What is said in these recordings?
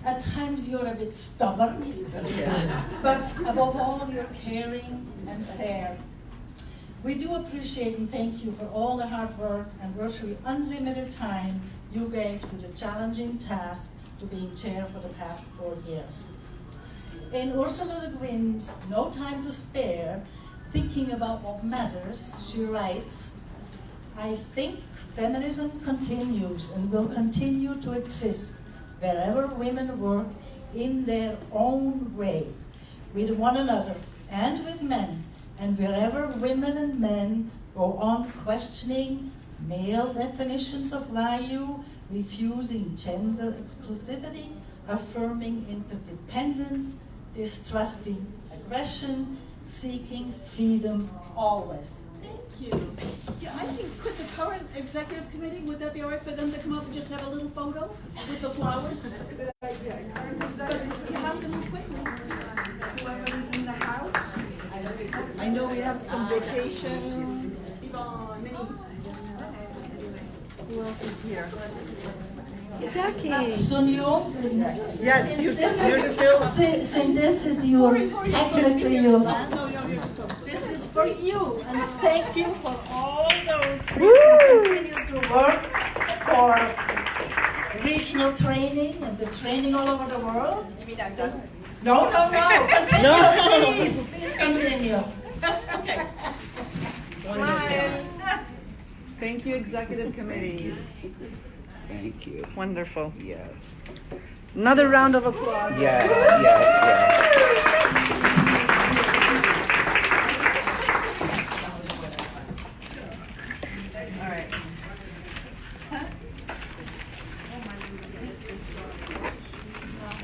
At times you're a bit stubborn, but above all, you're caring and fair. We do appreciate and thank you for all the hard work and virtually unlimited time you gave to the challenging task to being chair for the past 4 years. In Ursula Le Guin's No Time to Spare, Thinking About What Matters, she writes, I think feminism continues and will continue to exist wherever women work in their own way, with one another and with men, and wherever women and men go on questioning male definitions of value, refusing gender exclusivity, affirming interdependence, distrusting aggression, seeking freedom always. Thank you. Yeah, I think, could the current executive committee, would that be all right for them to come up and just have a little photo with the flowers? That's a good idea. But you have to move quickly. Whoever is in the house. I know we have some vacation. Who else is here? Jackie. Soon you? Yes, you're still. Since this is your, technically your last. This is for you, and thank you for all those who continue to work for regional training and the training all over the world. You mean I'm done? No. Continue, please continue. Okay. Smile. Thank you, Executive Committee. Thank you. Wonderful. Yes. Another round of applause. Yes. All right.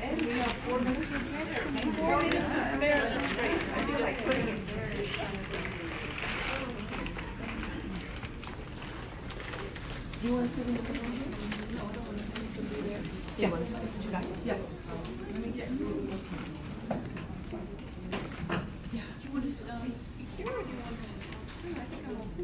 And we have 4 minutes to spare. 4 minutes to spare. That's great. I feel like putting it. Do you want to sit in the pavilion? No, I don't want to sit in the pavilion. Yes. Yes. Yes. Yeah. Do you want to speak here or do you want to? I think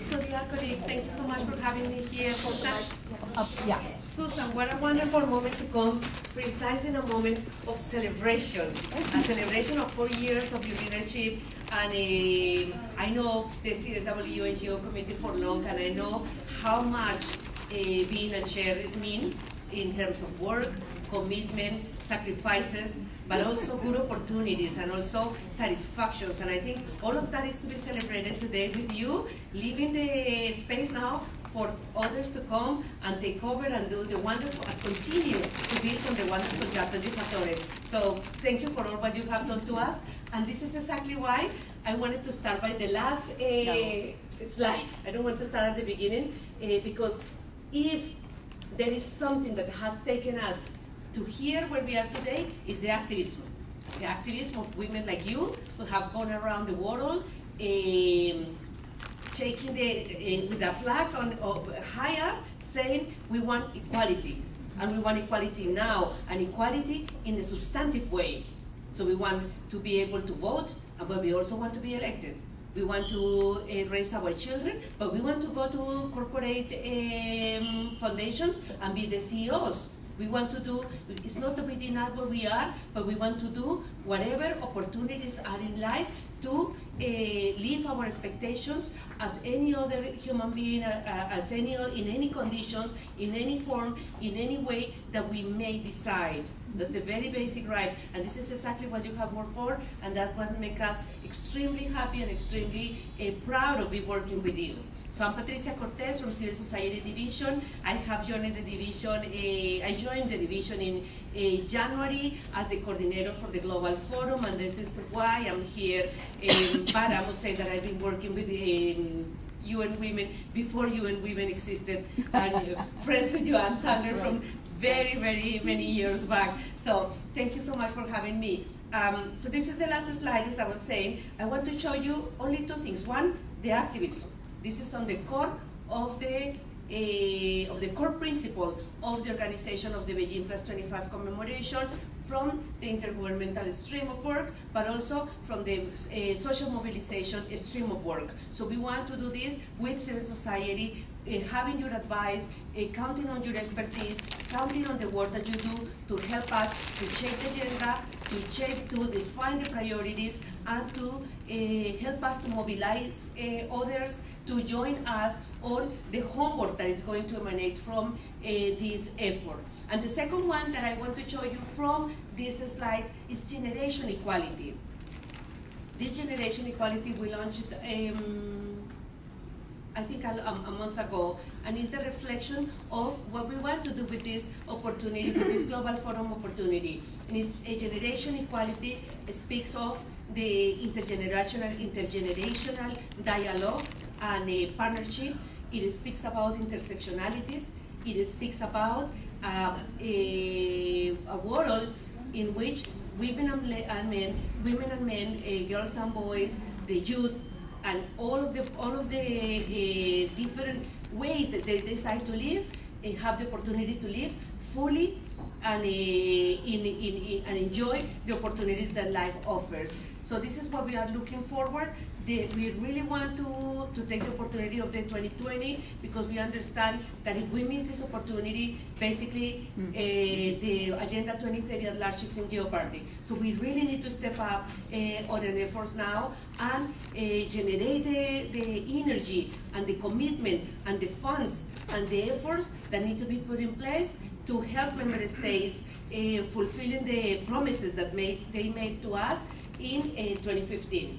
So dear colleagues, thank you so much for having me here for such Susan, what a wonderful moment to come precisely in a moment of celebration, a celebration of 4 years of your leadership. And I know the CSW NGO committee for long, and I know how much being a chair means in terms of work, commitment, sacrifices, but also good opportunities and also satisfactions. And I think all of that is to be celebrated today with you, leaving the space now for others to come and take over and do the wonderful, and continue to build on the wonderful job that you have done. So thank you for all what you have done to us. And this is exactly why I wanted to start by the last slide. I don't want to start at the beginning because if there is something that has taken us to here where we are today, is the activism. The activism of women like you who have gone around the world shaking with a flag high up, saying we want equality, and we want equality now, and equality in a substantive way. So we want to be able to vote, but we also want to be elected. We want to raise our children, but we want to go to corporate foundations and be the CEOs. We want to do, it's not to be denied where we are, but we want to do whatever opportunities are in life to live our expectations as any other human being, as in any conditions, in any form, in any way that we may decide. That's the very basic right, and this is exactly what you have worked for, and that will make us extremely happy and extremely proud of be working with you. So I'm Patricia Cortes from Civil Society Division. I have joined the division, I joined the division in January as the coordinator for the Global Forum, and this is why I'm here. But I must say that I've been working with the UN Women before UN Women existed, and friends with Joanne Sandler from very, very many years back. So thank you so much for having me. So this is the last slide, as I was saying. I want to show you only two things. One, the activism. This is on the core of the core principle of the organization of the Beijing+25 commemoration, from the intergovernmental stream of work, but also from the social mobilization stream of work. So we want to do this with civil society, having your advice, counting on your expertise, counting on the work that you do to help us to shape the agenda, to define the priorities, and to help us to mobilize others to join us on the homework that is going to emanate from this effort. And the second one that I want to show you from this slide is generation equality. This generation equality we launched I think a month ago, and it's the reflection of what we want to do with this opportunity, with this global forum opportunity. And it's a generation equality. It speaks of the intergenerational dialogue and a partnership. It speaks about intersectionalities. It speaks about a world in which women and men, girls and boys, the youth, and all of the different ways that they decide to live, have the opportunity to live fully and enjoy the opportunities that life offers. So this is what we are looking forward. We really want to take the opportunity of the 2020, because we understand that if we miss this opportunity, basically the Agenda 2030 at large is in jeopardy. So we really need to step up on our efforts now and generate the energy and the commitment and the funds and the efforts that need to be put in place to help member states fulfilling the promises that they made to us in 2015.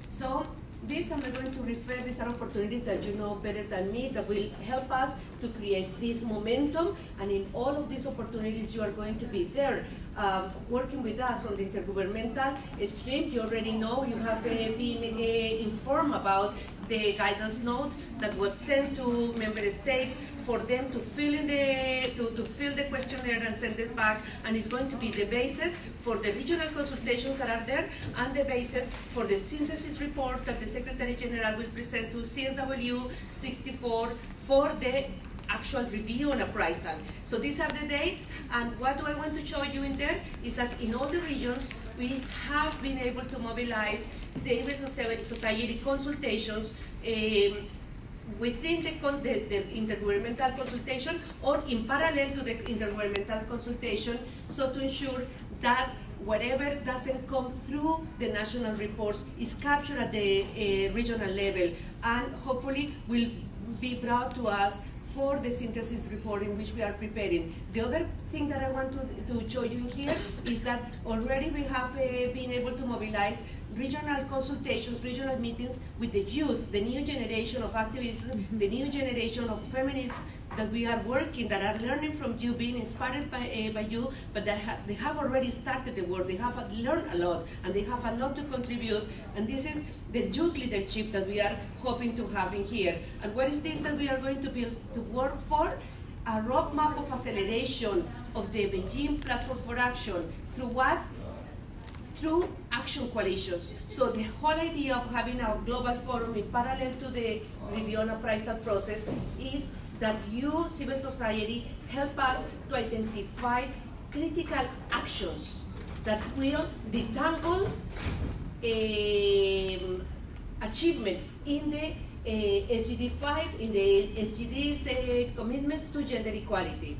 So these I'm going to refer, these are opportunities that you know better than me that will help us to create this momentum, and in all of these opportunities you are going to be there working with us from the intergovernmental stream. You already know, you have been informed about the guidance note that was sent to member states for them to fill in the questionnaire and send it back, and it's going to be the basis for the regional consultations that are there, and the basis for the synthesis report that the Secretary General will present to CSW 64 for the actual review and appraisal. So these are the dates, and what do I want to show you in there is that in all the regions we have been able to mobilize civil society consultations within the intergovernmental consultation or in parallel to the intergovernmental consultation, so to ensure that whatever doesn't come through the national reports is captured at the regional level, and hopefully will be brought to us for the synthesis report in which we are preparing. The other thing that I want to show you here is that already we have been able to mobilize regional consultations, regional meetings with the youth, the new generation of activism, the new generation of feminism that we are working, that are learning from you, being inspired by you, but they have already started the work. They have learned a lot, and they have a lot to contribute, and this is the youth leadership that we are hoping to have in here. And what is this that we are going to build to work for? A roadmap of acceleration of the Beijing Platform for Action. Through what? Through action coalitions. So the whole idea of having a global forum in parallel to the review and appraisal process is that you, civil society, help us to identify critical actions that will detangle achievement in the SDG 5, in the SDG's commitments to gender equality.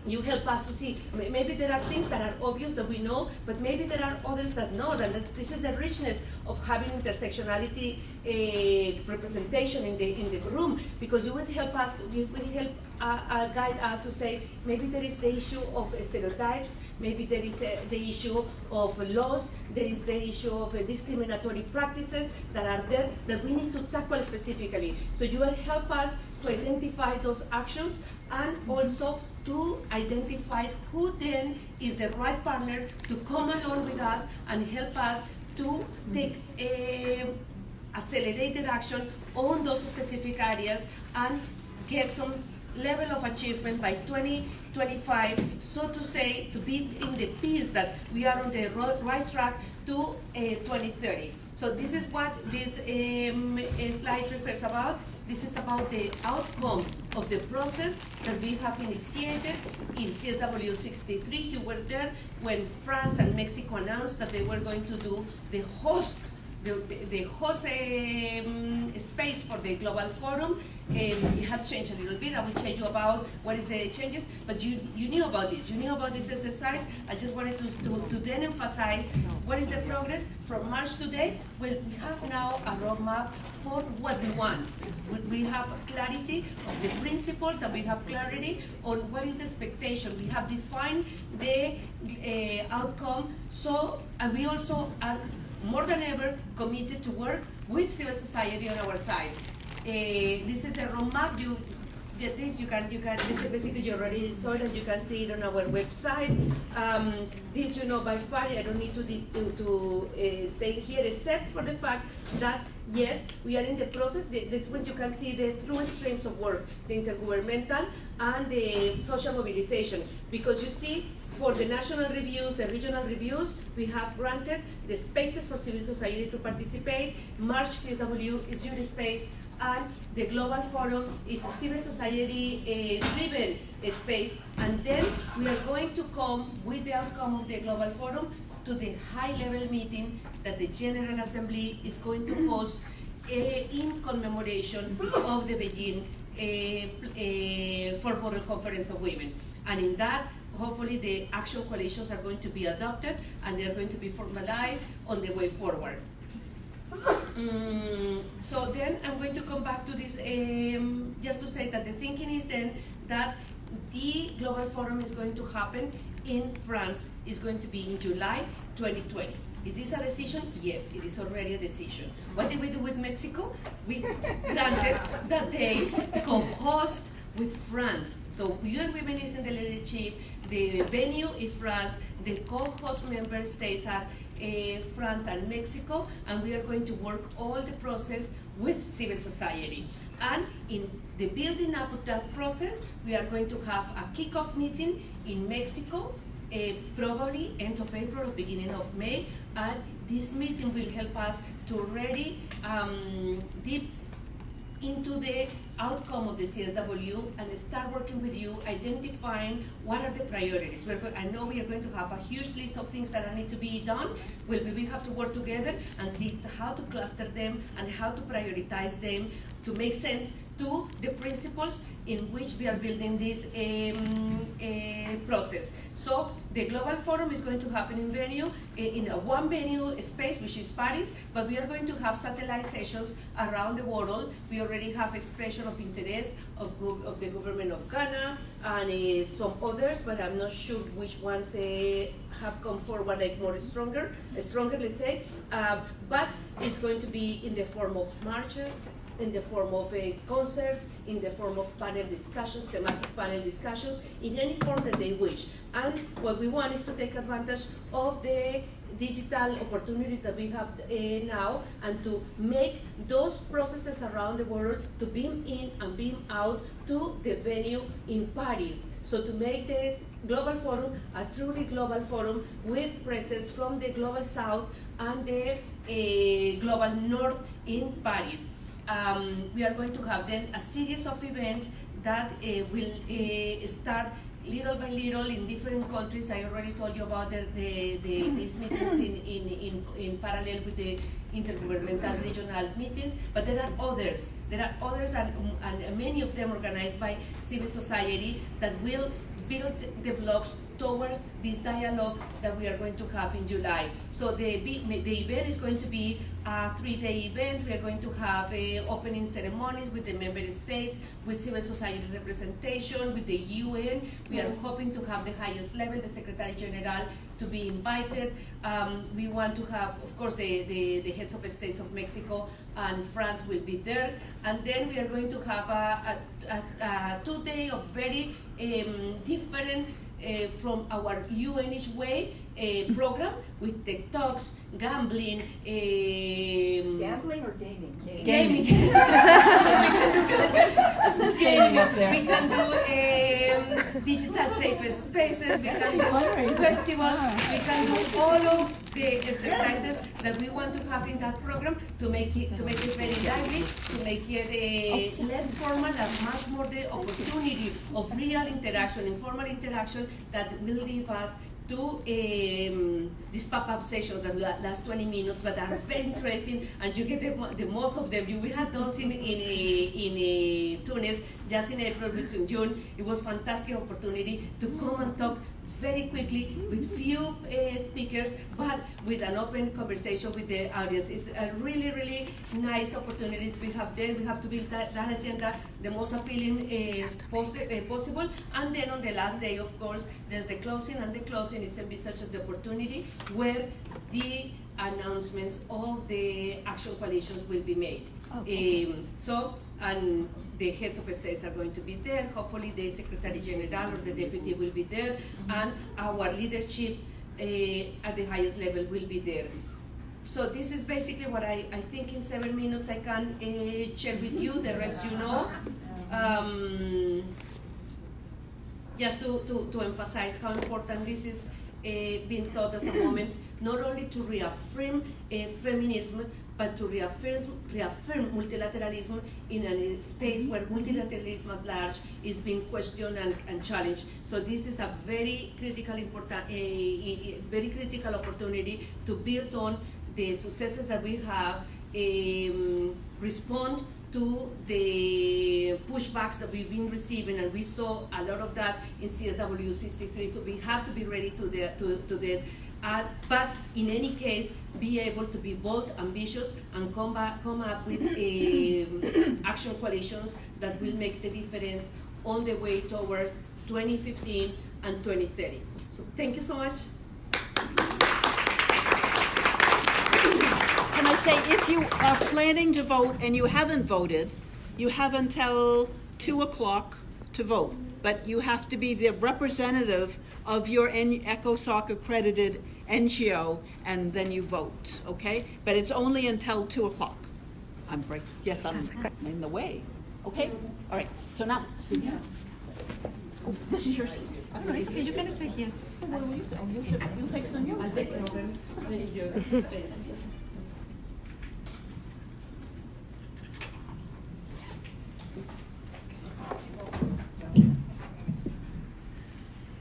You help us to see, maybe there are things that are obvious that we know, but maybe there are others that know, that this is the richness of having intersectionality representation in the room, because you would help us, you will help guide us to say, maybe there is the issue of stereotypes, maybe there is the issue of laws, there is the issue of discriminatory practices that are there that we need to tackle specifically. So you will help us to identify those actions, and also to identify who then is the right partner to come along with us and help us to take accelerated action on those specific areas and get some level of achievement by 2025, so to say, to be in the peace that we are on the right track to 2030. So this is what this slide refers about. This is about the outcome of the process that we have initiated in CSW 63. You were there when France and Mexico announced that they were going to do the host space for the global forum. It has changed a little bit. I will tell you about what is the changes, but you knew about this. You knew about this exercise. I just wanted to then emphasize what is the progress from March to today. Well, we have now a roadmap for what we want. We have clarity of the principles, and we have clarity on what is the expectation. We have defined the outcome. So, and we also are more than ever committed to work with civil society on our side. This is the roadmap. This is basically, you already saw it and you can see it on our website. This you know by far. I don't need to stay here, except for the fact that yes, we are in the process. That's when you can see the true streams of work, the intergovernmental and the social mobilization. Because you see, for the national reviews, the regional reviews, we have granted the spaces for civil society to participate. March CSW is your space, and the Global Forum is a civil society driven space. And then we are going to come with the outcome of the Global Forum to the high-level meeting that the General Assembly is going to host in commemoration of the Beijing Fourth World Conference of Women. And in that, hopefully the action coalitions are going to be adopted and they're going to be formalized on the way forward. So then I'm going to come back to this just to say that the thinking is then that the Global Forum is going to happen in France. It's going to be in July 2020. Is this a decision? Yes, it is already a decision. What did we do with Mexico? We granted that they co-host with France. So UN Women is in the leadership, the venue is France, the co-host member states are France and Mexico, and we are going to work all the process with civil society. And in the building up of that process, we are going to have a kickoff meeting in Mexico, probably end of April or beginning of May, and this meeting will help us to already deep into the outcome of the CSW and start working with you, identifying what are the priorities. I know we are going to have a huge list of things that need to be done. Well, we will have to work together and see how to cluster them and how to prioritize them to make sense to the principles in which we are building this process. So the Global Forum is going to happen in a one venue space, which is Paris, but we are going to have satellite sessions around the world. We already have expression of interest of the government of Ghana and some others, but I'm not sure which ones have come forward like more stronger, let's say. But it's going to be in the form of marches, in the form of concerts, in the form of panel discussions, thematic panel discussions, in any form that they wish. And what we want is to take advantage of the digital opportunities that we have now, and to make those processes around the world to beam in and beam out to the venue in Paris. So to make this Global Forum a truly global forum with presence from the Global South and the Global North in Paris. We are going to have then a series of events that will start little by little in different countries. I already told you about these meetings in parallel with the intergovernmental regional meetings, but there are others. There are others, and many of them organized by civil society that will build the blocks towards this dialogue that we are going to have in July. So the event is going to be a 3-day event. We are going to have opening ceremonies with the member states, with civil society representation, with the UN. We are hoping to have the highest level, the Secretary General, to be invited. We want to have, of course, the heads of the states of Mexico and France will be there. And then we are going to have a 2-day of very different from our UNH way program with tech talks, gambling. Gambling or gaming? Gaming. Marisa standing up there. We can do digital safe spaces, we can do festivals, we can do all of the exercises that we want to have in that program to make it very lively, to make it less formal and much more the opportunity of real interaction, informal interaction that will leave us to these pop-up sessions that last 20 minutes, but are very interesting, and you get the most of them. We had those in Tunis just in April with Yoon. It was fantastic opportunity to come and talk very quickly with few speakers, but with an open conversation with the audience. It's a really, really nice opportunities we have there. We have to build that agenda the most appealing possible. And then on the last day, of course, there's the closing, and the closing is such as the opportunity where the announcements of the action coalitions will be made. Okay. And the heads of states are going to be there. Hopefully the Secretary General or the Deputy will be there, and our leadership at the highest level will be there. So this is basically what I think in 7 minutes I can share with you. The rest you know. Just to emphasize how important this is being thought as a moment, not only to reaffirm feminism, but to reaffirm multilateralism in a space where multilateralism as large is being questioned and challenged. So this is a very critical, very critical opportunity to build on the successes that we have, respond to the pushbacks that we've been receiving, and we saw a lot of that in CSW 63. So we have to be ready to that. But in any case, be able to be bold, ambitious, and come up with action coalitions that will make the difference on the way towards 2015 and 2030. So thank you so much. Can I say, if you are planning to vote and you haven't voted, you have until 2 o'clock to vote. But you have to be the representative of your ECOSOC accredited NGO, and then you vote, okay? But it's only until 2 o'clock. I'm in the way, okay? All right, so now, Sylvia. Oh, this is your seat. No, it's okay, you can stay here. Well, you'll take some notes.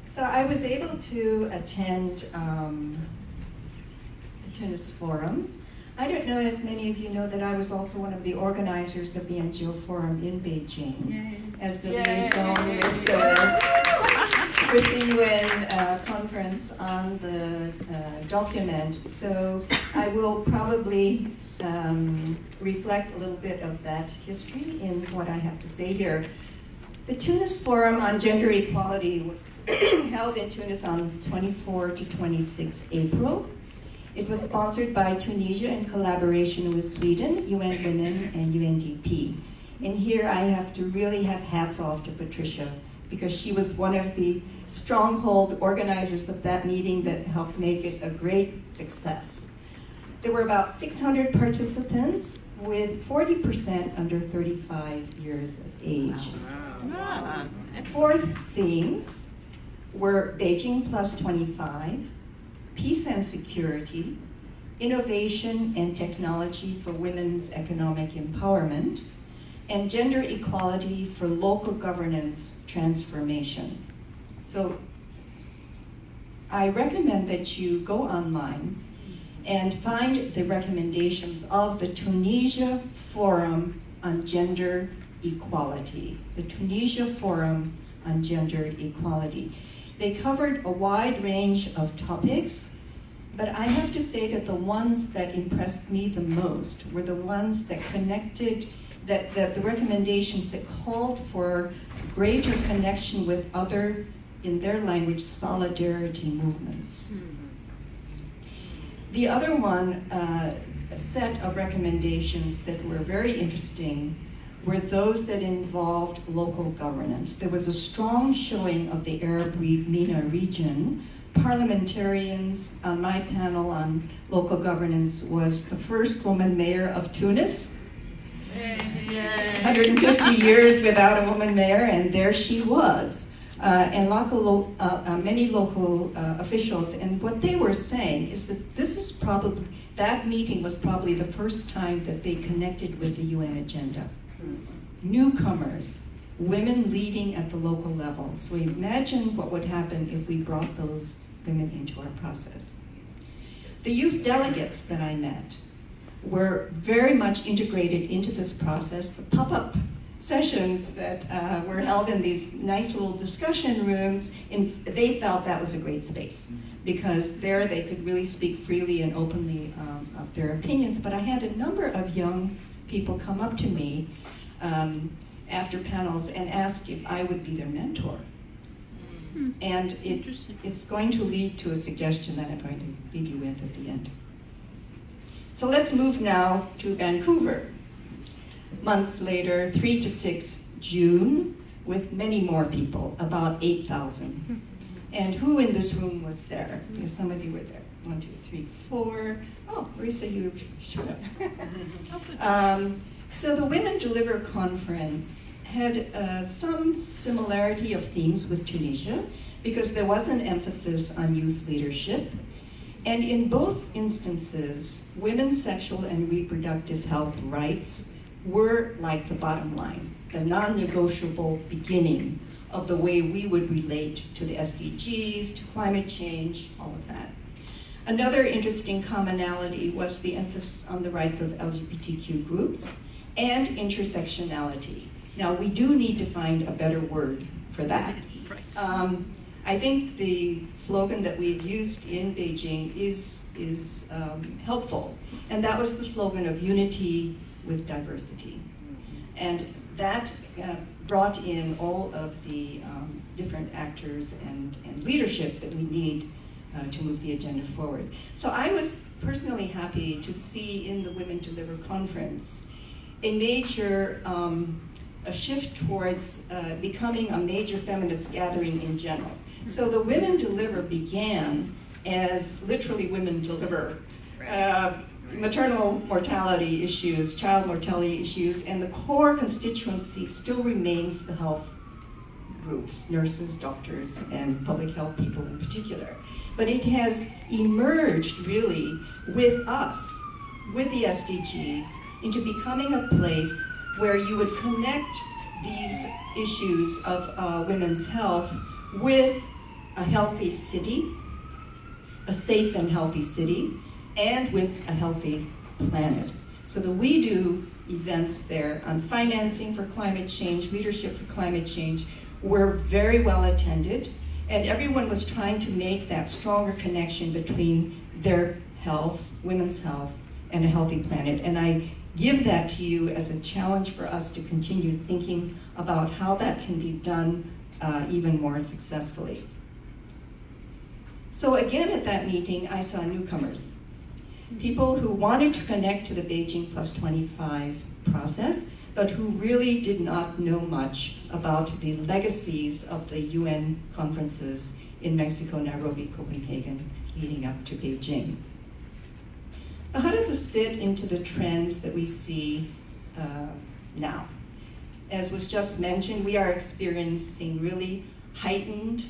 So I was able to attend the Tunis Forum. I don't know if many of you know that I was also one of the organizers of the NGO Forum in Beijing as the liaison with the UN conference on the document. So I will probably reflect a little bit of that history in what I have to say here. The Tunis Forum on Gender Equality was held in Tunis on 24 to 26 April. It was sponsored by Tunisia in collaboration with Sweden, UN Women, and UNDP. And here I have to really have hats off to Patricia, because she was one of the stronghold organizers of that meeting that helped make it a great success. There were about 600 participants, with 40% under 35 years of age. Wow. 4 themes were Beijing+25, peace and security, innovation and technology for women's economic empowerment, and gender equality for local governance transformation. So I recommend that you go online and find the recommendations of the Tunisia Forum on Gender Equality. The Tunisia Forum on Gender Equality. They covered a wide range of topics, but I have to say that the ones that impressed me the most were the ones that connected, that the recommendations that called for greater connection with other, in their language, solidarity movements. The other one, a set of recommendations that were very interesting, were those that involved local governance. There was a strong showing of the Arab MENA region. Parliamentarians on my panel on local governance was the first woman mayor of Tunis, 150 years without a woman mayor, and there she was. And many local officials, and what they were saying is that that meeting was probably the first time that they connected with the UN agenda. Newcomers, women leading at the local level. So imagine what would happen if we brought those women into our process. The youth delegates that I met were very much integrated into this process. The Popup Sessions that were held in these nice little discussion rooms, and they felt that was a great space because there they could really speak freely and openly of their opinions. But I had a number of young people come up to me after panels and ask if I would be their mentor. And it's going to lead to a suggestion that I'm going to leave you with at the end. So let's move now to Vancouver. Months later, 3 to 6 June, with many more people, about 8,000. And who in this room was there? You know, some of you were there. 1, 2, 3, 4. Oh, Marisa, you showed up. So the Women Deliver Conference had some similarity of themes with Tunisia, because there was an emphasis on youth leadership. And in both instances, women's sexual and reproductive health rights were like the bottom line, the non-negotiable beginning of the way we would relate to the SDGs, to climate change, all of that. Another interesting commonality was the emphasis on the rights of LGBTQ groups and intersectionality. Now, we do need to find a better word for that. I think the slogan that we've used in Beijing is helpful, and that was the slogan of unity with diversity. And that brought in all of the different actors and leadership that we need to move the agenda forward. So I was personally happy to see in the Women Deliver Conference a major a shift towards becoming a major feminist gathering in general. So the Women Deliver began as literally women deliver maternal mortality issues, child mortality issues, and the core constituency still remains the health groups, nurses, doctors, and public health people in particular. But it has emerged really with us, with the SDGs, into becoming a place where you would connect these issues of women's health with a healthy city, a safe and healthy city, and with a healthy planet. So that we do events there on financing for climate change, leadership for climate change, were very well attended, and everyone was trying to make that stronger connection between their health, women's health, and a healthy planet. And I give that to you as a challenge for us to continue thinking about how that can be done even more successfully. So again at that meeting, I saw newcomers. People who wanted to connect to the Beijing+25 process, but who really did not know much about the legacies of the UN conferences in Mexico, Nairobi, Copenhagen, leading up to Beijing. Now, how does this fit into the trends that we see now? As was just mentioned, we are experiencing really heightened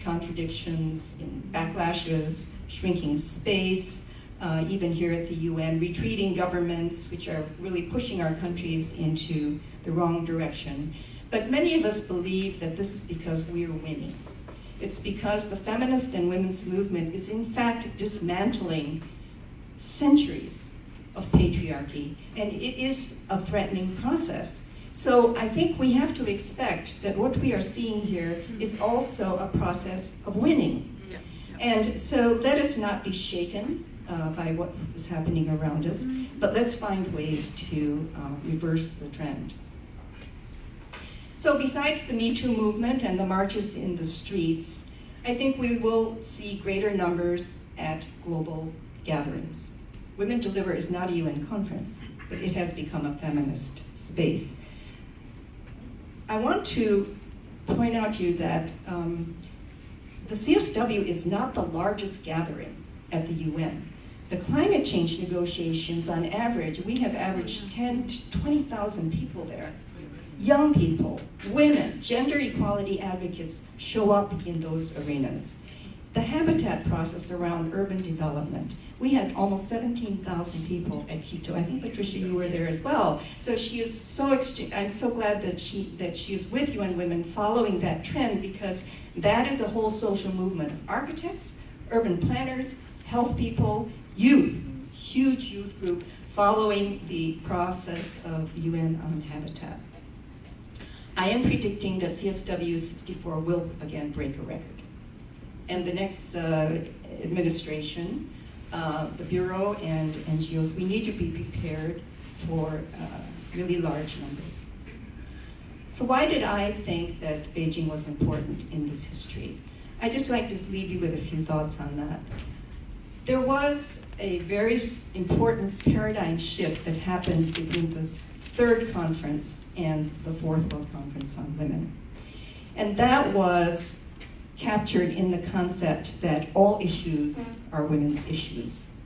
contradictions in backlashes, shrinking space, even here at the UN, retreating governments which are really pushing our countries into the wrong direction. But many of us believe that this is because we're winning. It's because the feminist and women's movement is in fact dismantling centuries of patriarchy, and it is a threatening process. So I think we have to expect that what we are seeing here is also a process of winning. And so let us not be shaken by what is happening around us, but let's find ways to reverse the trend. So besides the Me Too movement and the marches in the streets, I think we will see greater numbers at global gatherings. Women Deliver is not a UN conference, but it has become a feminist space. I want to point out to you that the CSW is not the largest gathering at the UN. the climate change negotiations, on average, we have averaged 10 to 20,000 people there. Young people, women, gender equality advocates show up in those arenas. The habitat process around urban development, we had almost 17,000 people at Quito. I think, Patricia, you were there as well. So she is so extreme. I'm so glad that she is with UN Women following that trend, because that is a whole social movement of architects, urban planners, health people, youth, huge youth group following the process of the UN on habitat. I am predicting that CSW 64 will again break a record. And the next administration, the Bureau and NGOs, we need to be prepared for really large numbers. So why did I think that Beijing was important in this history? I'd just like to leave you with a few thoughts on that. There was a very important paradigm shift that happened between the third conference and the Fourth World Conference on Women. And that was captured in the concept that all issues are women's issues.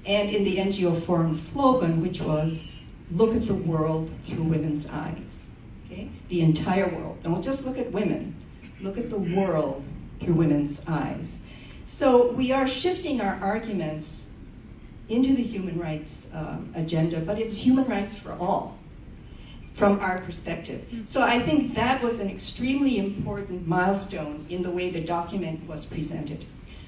And in the NGO Forum slogan, which was, look at the world through women's eyes. Okay? The entire world. Don't just look at women. Look at the world through women's eyes. So we are shifting our arguments into the human rights agenda, but it's human rights for all, from our perspective. So I think that was an extremely important milestone in the way the document was presented.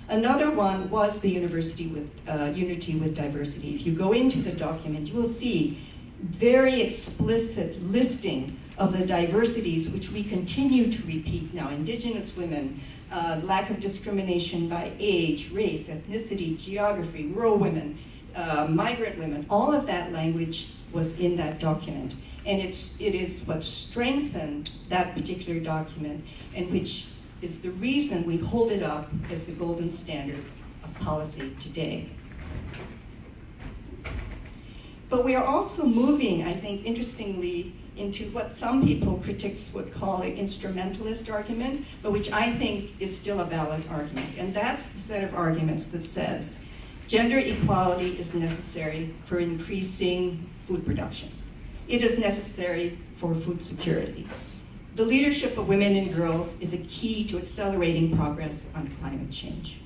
Another one was the unity with diversity. If you go into the document, you will see very explicit listing of the diversities which we continue to repeat now. Indigenous women, lack of discrimination by age, race, ethnicity, geography, rural women, migrant women, all of that language was in that document. And it is what strengthened that particular document, and which is the reason we hold it up as the golden standard of policy today. But we are also moving, I think, interestingly, into what some people, critics would call an instrumentalist argument, but which I think is still a valid argument. And that's the set of arguments that says gender equality is necessary for increasing food production. It is necessary for food security. The leadership of women and girls is a key to accelerating progress on climate change.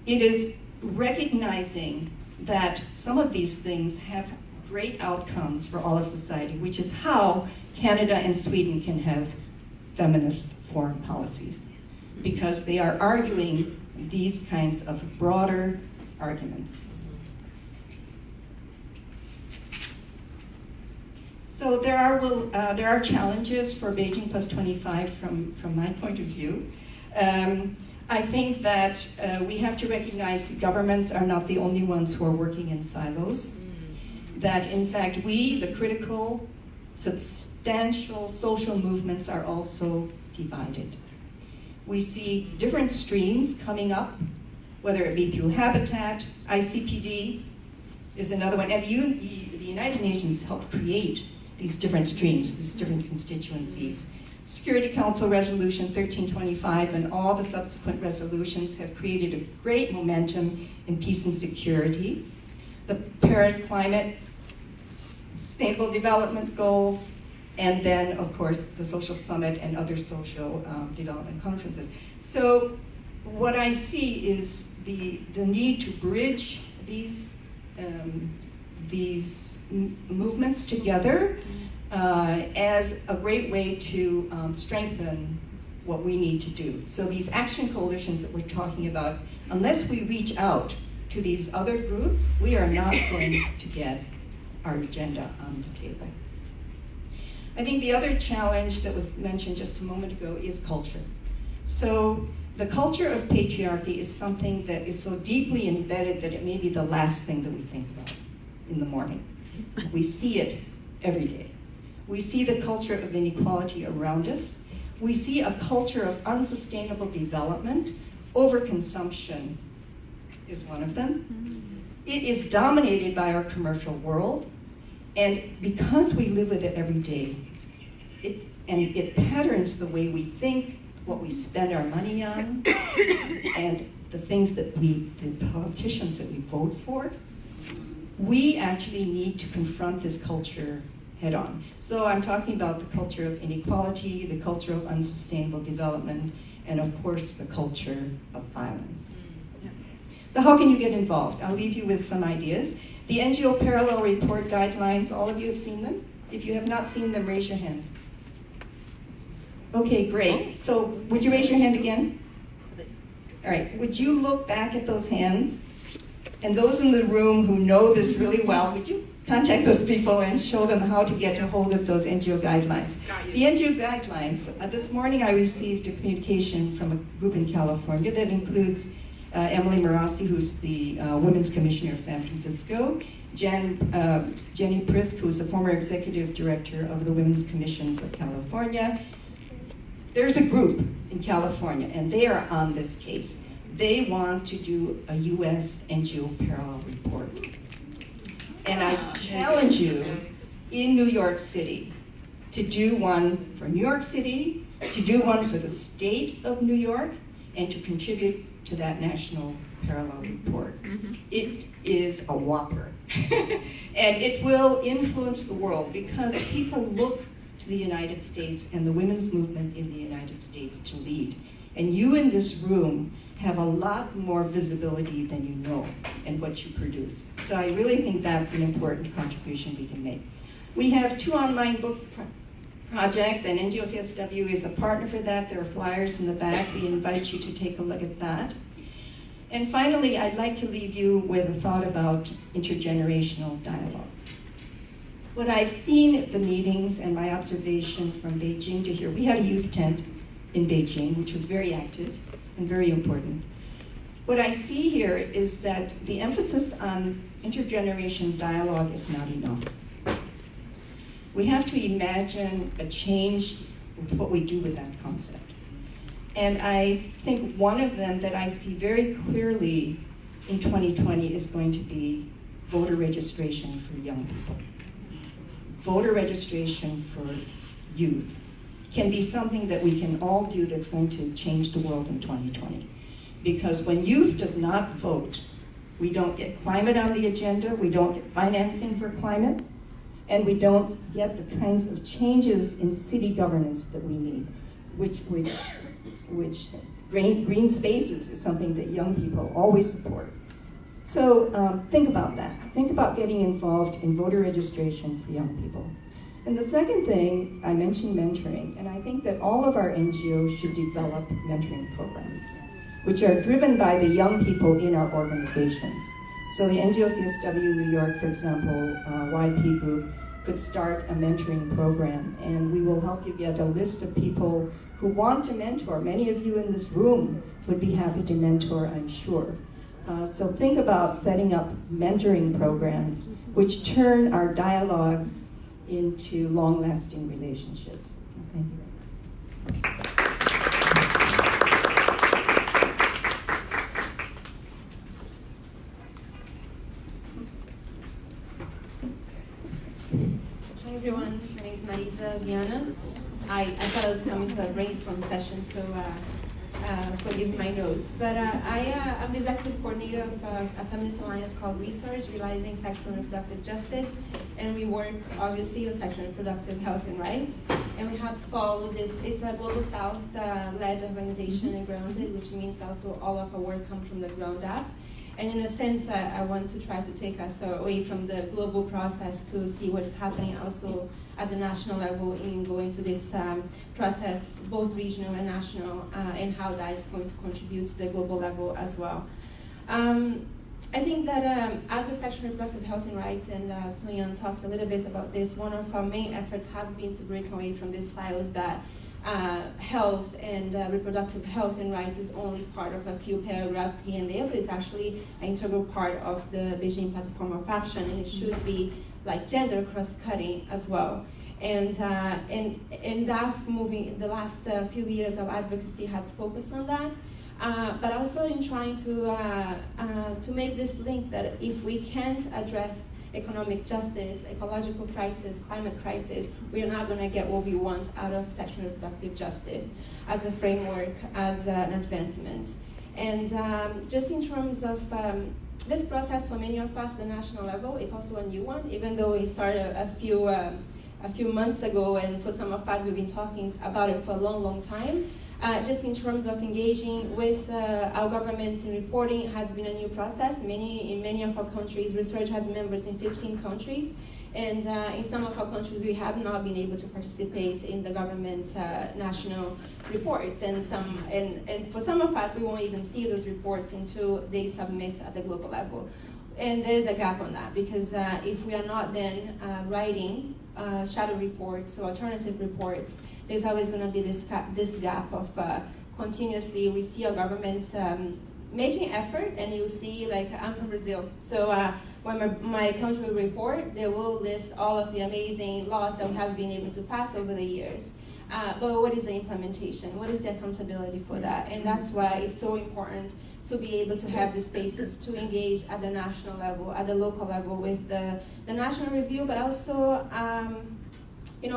It is recognizing that some of these things have great outcomes for all of society, which is how Canada and Sweden can have feminist foreign policies, because they are arguing these kinds of broader arguments. So there are challenges for Beijing+25 from my point of view. I think that we have to recognize that governments are not the only ones who are working in silos. That in fact we, the critical, substantial social movements, are also divided. We see different streams coming up, whether it be through habitat, ICPD is another one, and the United Nations helped create these different streams, these different constituencies. Security Council Resolution 1325 and all the subsequent resolutions have created a great momentum in peace and security. The Paris Climate Sustainable Development Goals, and then, of course, the Social Summit and other social development conferences. So what I see is the need to bridge these movements together as a great way to strengthen what we need to do. So these action coalitions that we're talking about, unless we reach out to these other groups, we are not going to get our agenda on the table. I think the other challenge that was mentioned just a moment ago is culture. So the culture of patriarchy is something that is so deeply embedded that it may be the last thing that we think about in the morning. We see it every day. We see the culture of inequality around us. We see a culture of unsustainable development. Overconsumption is one of them. It is dominated by our commercial world, and because we live with it every day, it patterns the way we think, what we spend our money on, and the things that the politicians that we vote for, we actually need to confront this culture head on. So I'm talking about the culture of inequality, the culture of unsustainable development, and of course the culture of violence. So how can you get involved? I'll leave you with some ideas. The NGO Parallel Report Guidelines, all of you have seen them? If you have not seen them, raise your hand. Okay, great. So would you raise your hand again? All right, would you look back at those hands? And those in the room who know this really well, would you contact those people and show them how to get a hold of those NGO guidelines? The NGO guidelines, this morning I received a communication from a group in California that includes Emily Marisa, who's the Women's Commissioner of San Francisco, Jenny Prisk, who's a former executive director of the Women's Commissions of California. There's a group in California, and they are on this case. They want to do a US NGO parallel report. And I challenge you in New York City to do one for New York City, to do one for the state of New York, and to contribute to that national parallel report. It is a whopper. And it will influence the world because people look to the United States and the women's movement in the United States to lead. And you in this room have a lot more visibility than you know in what you produce. So I really think that's an important contribution we can make. We have 2 online book projects, and NGO CSW is a partner for that. There are flyers in the back. We invite you to take a look at that. And finally, I'd like to leave you with a thought about intergenerational dialogue. What I've seen at the meetings and my observation from Beijing to here, we had a youth tent in Beijing, which was very active and very important. What I see here is that the emphasis on intergenerational dialogue is not enough. We have to imagine a change with what we do with that concept. And I think one of them that I see very clearly in 2020 is going to be voter registration for young people. Voter registration for youth can be something that we can all do that's going to change the world in 2020. Because when youth does not vote, we don't get climate on the agenda, we don't get financing for climate, and we don't get the kinds of changes in city governance that we need, which green spaces is something that young people always support. So think about that. Think about getting involved in voter registration for young people. And the second thing, I mentioned mentoring, and I think that all of our NGOs should develop mentoring programs, which are driven by the young people in our organizations. So the NGO CSW New York, for example, YP Group, could start a mentoring program, and we will help you get a list of people who want to mentor. Many of you in this room would be happy to mentor, I'm sure. So think about setting up mentoring programs which turn our dialogues into long-lasting relationships. Thank you. Hi everyone, my name is Marisa, Viana. I thought I was coming to a brainstorm session, so forgive my notes. But I'm the executive coordinator of a feminist alliance called RESURJ, Realizing Sexual and Reproductive Justice. And we work, obviously, on sexual and reproductive health and rights. And we have followed this, it's a Global South-led organization and grounded, which means also all of our work comes from the ground up. And in a sense, I want to try to take us away from the global process to see what is happening also at the national level in going to this process, both regional and national, and how that is going to contribute to the global level as well. I think that as a sexual and reproductive health and rights, and Yoon talked a little bit about this, one of our main efforts have been to break away from these silos that health and reproductive health and rights is only part of a few paragraphs here and there, but it's actually an integral part of the Beijing Platform of Action, and it should be like gender cross-cutting as well. And that moving in the last few years of advocacy has focused on that, but also in trying to make this link that if we can't address economic justice, ecological crisis, climate crisis, we are not going to get what we want out of sexual and reproductive justice as a framework, as an advancement. Just in terms of this process for many of us, the national level, is also a new one, even though it started a few months ago, and for some of us, we've been talking about it for a long, long time. Just in terms of engaging with our governments in reporting, it has been a new process. In many of our countries, RESURJ has members in 15 countries, and in some of our countries, we have not been able to participate in the government national reports, and for some of us, we won't even see those reports until they submit at the global level. And there's a gap on that, because if we are not then writing shadow reports or alternative reports, there's always going to be this gap of continuously, we see our governments making effort, and you see, like, I'm from Brazil, so when my country will report, they will list all of the amazing laws that we have been able to pass over the years. But what is the implementation? What is the accountability for that? And that's why it's so important to be able to have the spaces to engage at the national level, at the local level with the national review, but also,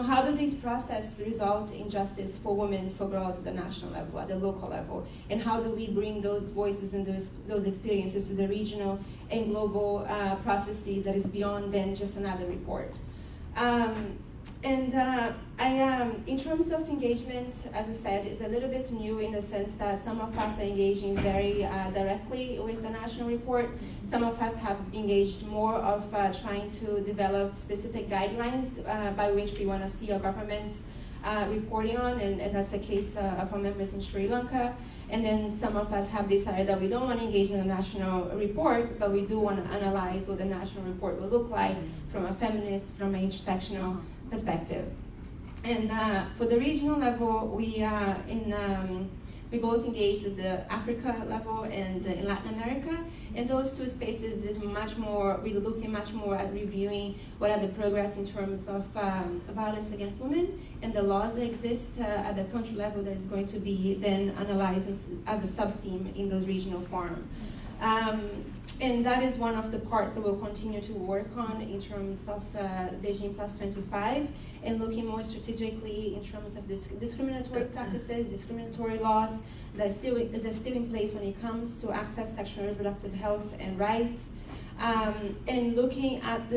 how do these processes result in justice for women, for girls at the national level, at the local level? And how do we bring those voices and those experiences to the regional and global processes that is beyond than just another report? In terms of engagement, as I said, it's a little bit new in the sense that some of us are engaging very directly with the national report. Some of us have engaged more of trying to develop specific guidelines by which we want to see our governments reporting on, and that's the case of our members in Sri Lanka. And then some of us have decided that we don't want to engage in the national report, but we do want to analyze what the national report will look like from a feminist, from an intersectional perspective. And for the regional level, we both engaged at the Africa level and in Latin America. And those two spaces is much more, we're looking much more at reviewing what are the progress in terms of violence against women and the laws that exist at the country level that is going to be then analyzed as a sub-theme in those regional forums. And that is one of the parts that we'll continue to work on in terms of Beijing+25, and looking more strategically in terms of discriminatory practices, discriminatory laws that are still in place when it comes to access sexual and reproductive health and rights, and looking at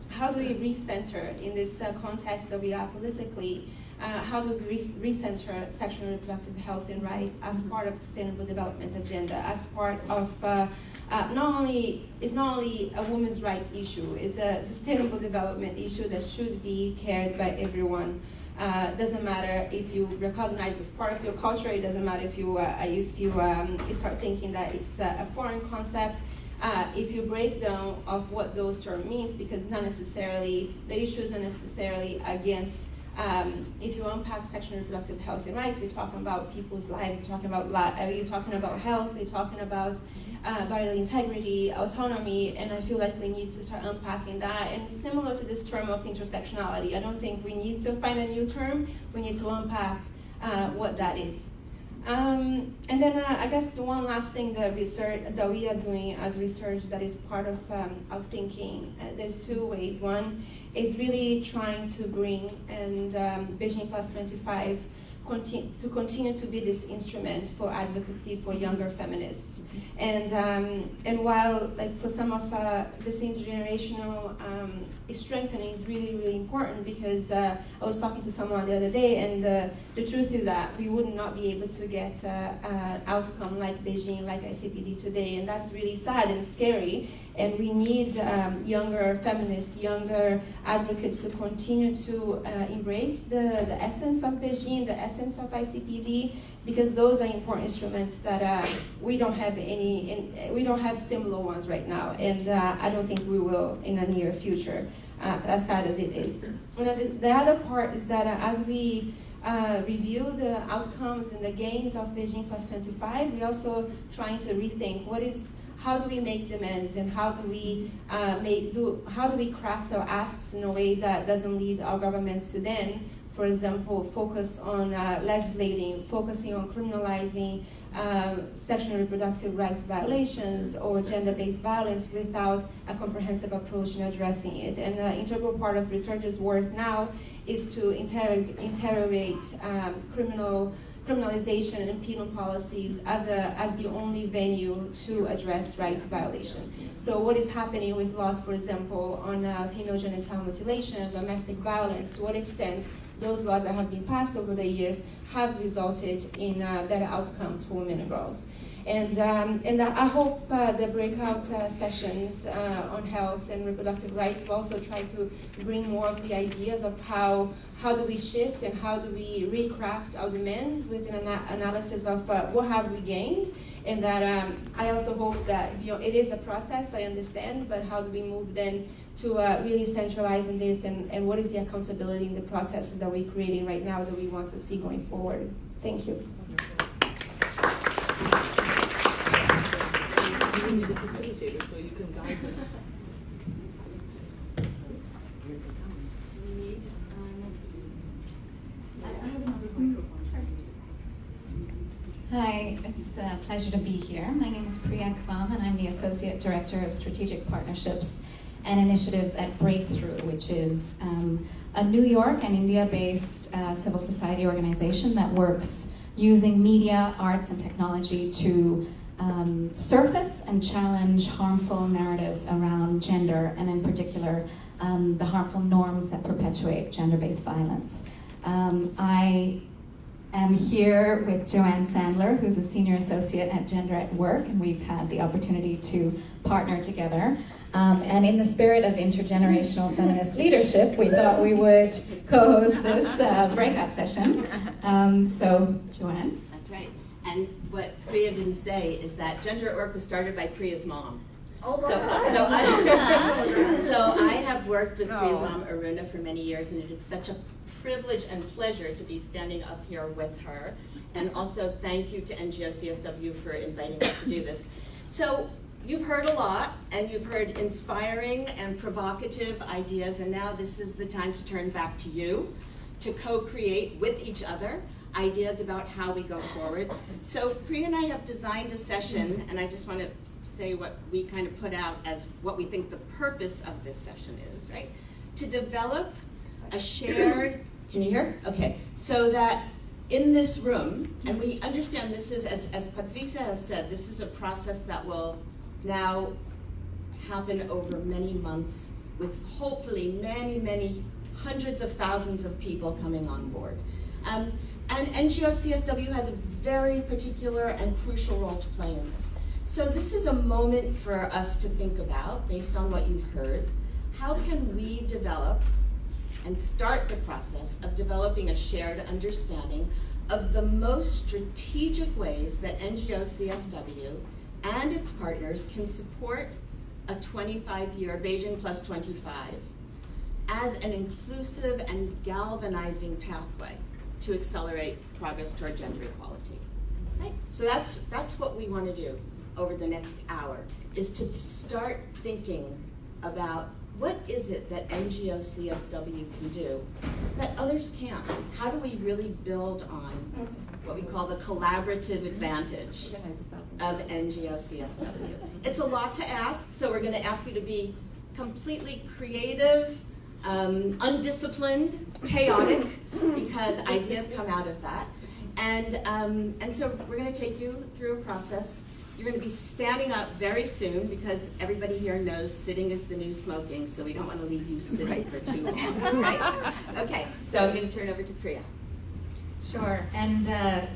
how do we recenter in this context that we are politically, how do we recenter sexual and reproductive health and rights as part of the Sustainable Development Agenda, as part of it's not only a women's rights issue, it's a sustainable development issue that should be cared by everyone. Doesn't matter if you recognize as part of your culture, it doesn't matter if you start thinking that it's a foreign concept. If you break down of what those terms means, because not necessarily, the issues are necessarily against, if you unpack sexual and reproductive health and rights, we're talking about people's lives, we're talking about health, we're talking about bodily integrity, autonomy, and I feel like we need to start unpacking that. And similar to this term of intersectionality, I don't think we need to find a new term, we need to unpack what that is. And then I guess the one last thing that we are doing as RESURJ that is part of our thinking, there's two ways. One is really trying to bring and Beijing+25 to continue to be this instrument for advocacy for younger feminists. And while, like, for some of this intergenerational strengthening is really, really important, because I was talking to someone the other day, and the truth is that we would not be able to get an outcome like Beijing, like ICPD today, and that's really sad and scary. And we need younger feminists, younger advocates to continue to embrace the essence of Beijing, the essence of ICPD, because those are important instruments that we don't have similar ones right now, and I don't think we will in the near future, as sad as it is. And the other part is that as we review the outcomes and the gains of Beijing+25, we're also trying to rethink how do we make demands, and how do we craft our asks in a way that doesn't lead our governments to then, for example, focus on legislating, focusing on criminalizing sexual and reproductive rights violations or gender-based violence without a comprehensive approach in addressing it. And an integral part of RESURJ's work now is to interrogate criminal criminalization and penal policies as the only venue to address rights violation. So what is happening with laws, for example, on female genital mutilation and domestic violence, to what extent those laws that have been passed over the years have resulted in better outcomes for women and girls. And I hope the breakout sessions on health and reproductive rights will also try to bring more of the ideas of how do we shift and how do we recraft our demands with an analysis of what have we gained. And that I also hope that it is a process, I understand, but how do we move then to really centralizing this and what is the accountability in the processes that we're creating right now that we want to see going forward. Thank you. You need a facilitator so you can guide them. Hi, it's a pleasure to be here. My name is Priya Kvam, and I'm the Associate Director of Strategic Partnerships and Initiatives at Breakthrough, which is a New York and India-based civil society organization that works using media, arts, and technology to surface and challenge harmful narratives around gender, and in particular, the harmful norms that perpetuate gender-based violence. I am here with Joanne Sandler, who's a Senior Associate at Gender at Work, and we've had the opportunity to partner together. And in the spirit of intergenerational feminist leadership, we thought we would co-host this breakout session. So, Joanne? That's right. And what Priya didn't say is that Gender at Work was started by Priya's mom. So I have worked with Priya's mom, Aruna, for many years, and it is such a privilege and pleasure to be standing up here with her. And also thank you to NGO CSW for inviting us to do this. So you've heard a lot, and you've heard inspiring and provocative ideas, and now this is the time to turn back to you, to co-create with each other ideas about how we go forward. So Priya and I have designed a session, and I just want to say what we kind of put out as what we think the purpose of this session is, right? To develop a shared, can you hear? Okay, so that in this room, and we understand this is, as Patricia has said, this is a process that will now happen over many months with hopefully many, many hundreds of thousands of people coming on board. And NGO CSW has a very particular and crucial role to play in this. So this is a moment for us to think about, based on what you've heard, how can we develop and start the process of developing a shared understanding of the most strategic ways that NGO CSW and its partners can support a 25-year Beijing+25 as an inclusive and galvanizing pathway to accelerate progress toward gender equality. Right? So that's what we want to do over the next hour, is to start thinking about what is it that NGO CSW can do that others can't? How do we really build on what we call the collaborative advantage of NGO CSW? It's a lot to ask, so we're going to ask you to be completely creative, undisciplined, chaotic, because ideas come out of that. And so we're going to take you through a process. You're going to be standing up very soon, because everybody here knows sitting is the new smoking, so we don't want to leave you sitting for too long, right? Okay, so I'm going to turn over to Priya. Sure, and I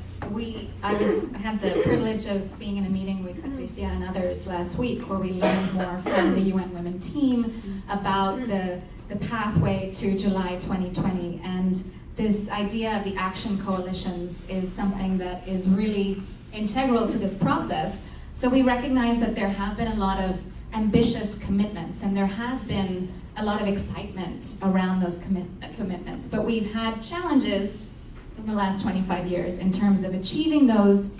had the privilege of being in a meeting with Patricia and others last week, where we learned more from the UN Women team about the pathway to July 2020, and this idea of the action coalitions is something that is really integral to this process. So we recognize that there have been a lot of ambitious commitments, and there has been a lot of excitement around those commitments, but we've had challenges in the last 25 years in terms of achieving those,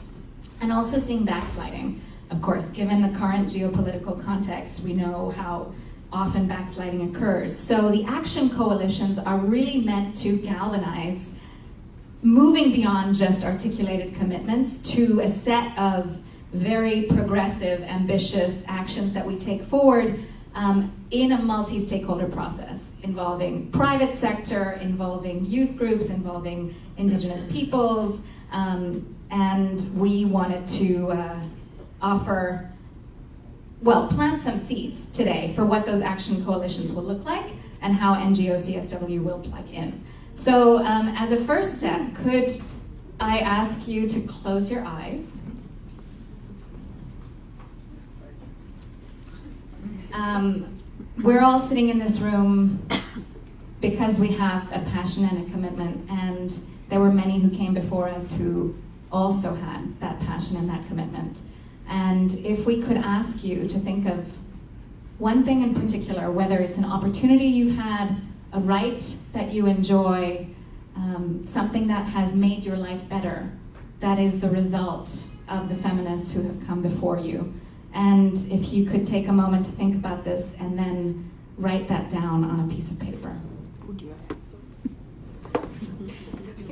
and also seeing backsliding. Of course, given the current geopolitical context, we know how often backsliding occurs. So the action coalitions are really meant to galvanize, moving beyond just articulated commitments to a set of very progressive, ambitious actions that we take forward in a multi-stakeholder process, involving private sector, involving youth groups, involving indigenous peoples, And we wanted to plant some seeds today for what those action coalitions will look like and how NGO CSW will plug in. So as a first step, could I ask you to close your eyes? We're all sitting in this room because we have a passion and a commitment, and there were many who came before us who also had that passion and that commitment. And if we could ask you to think of one thing in particular, whether it's an opportunity you've had, a right that you enjoy, something that has made your life better, that is the result of the feminists who have come before you. And if you could take a moment to think about this and then write that down on a piece of paper.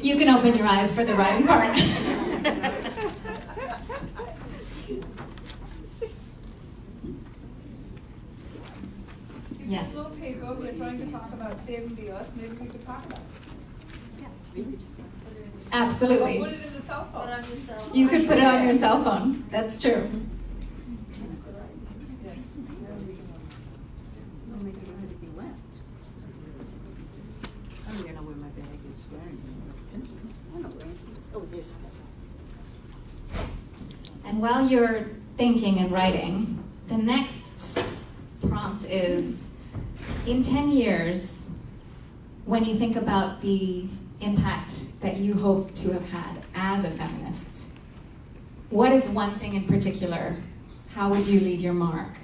You can open your eyes for the writing part. Yes. This little paper, we're trying to talk about saving the earth. Maybe we could talk about it. We could just think. Absolutely. Or put it in the cell phone. You could put it on your cell phone. That's true. And while you're thinking and writing, the next prompt is, in 10 years, when you think about the impact that you hope to have had as a feminist, what is one thing in particular? How would you leave your mark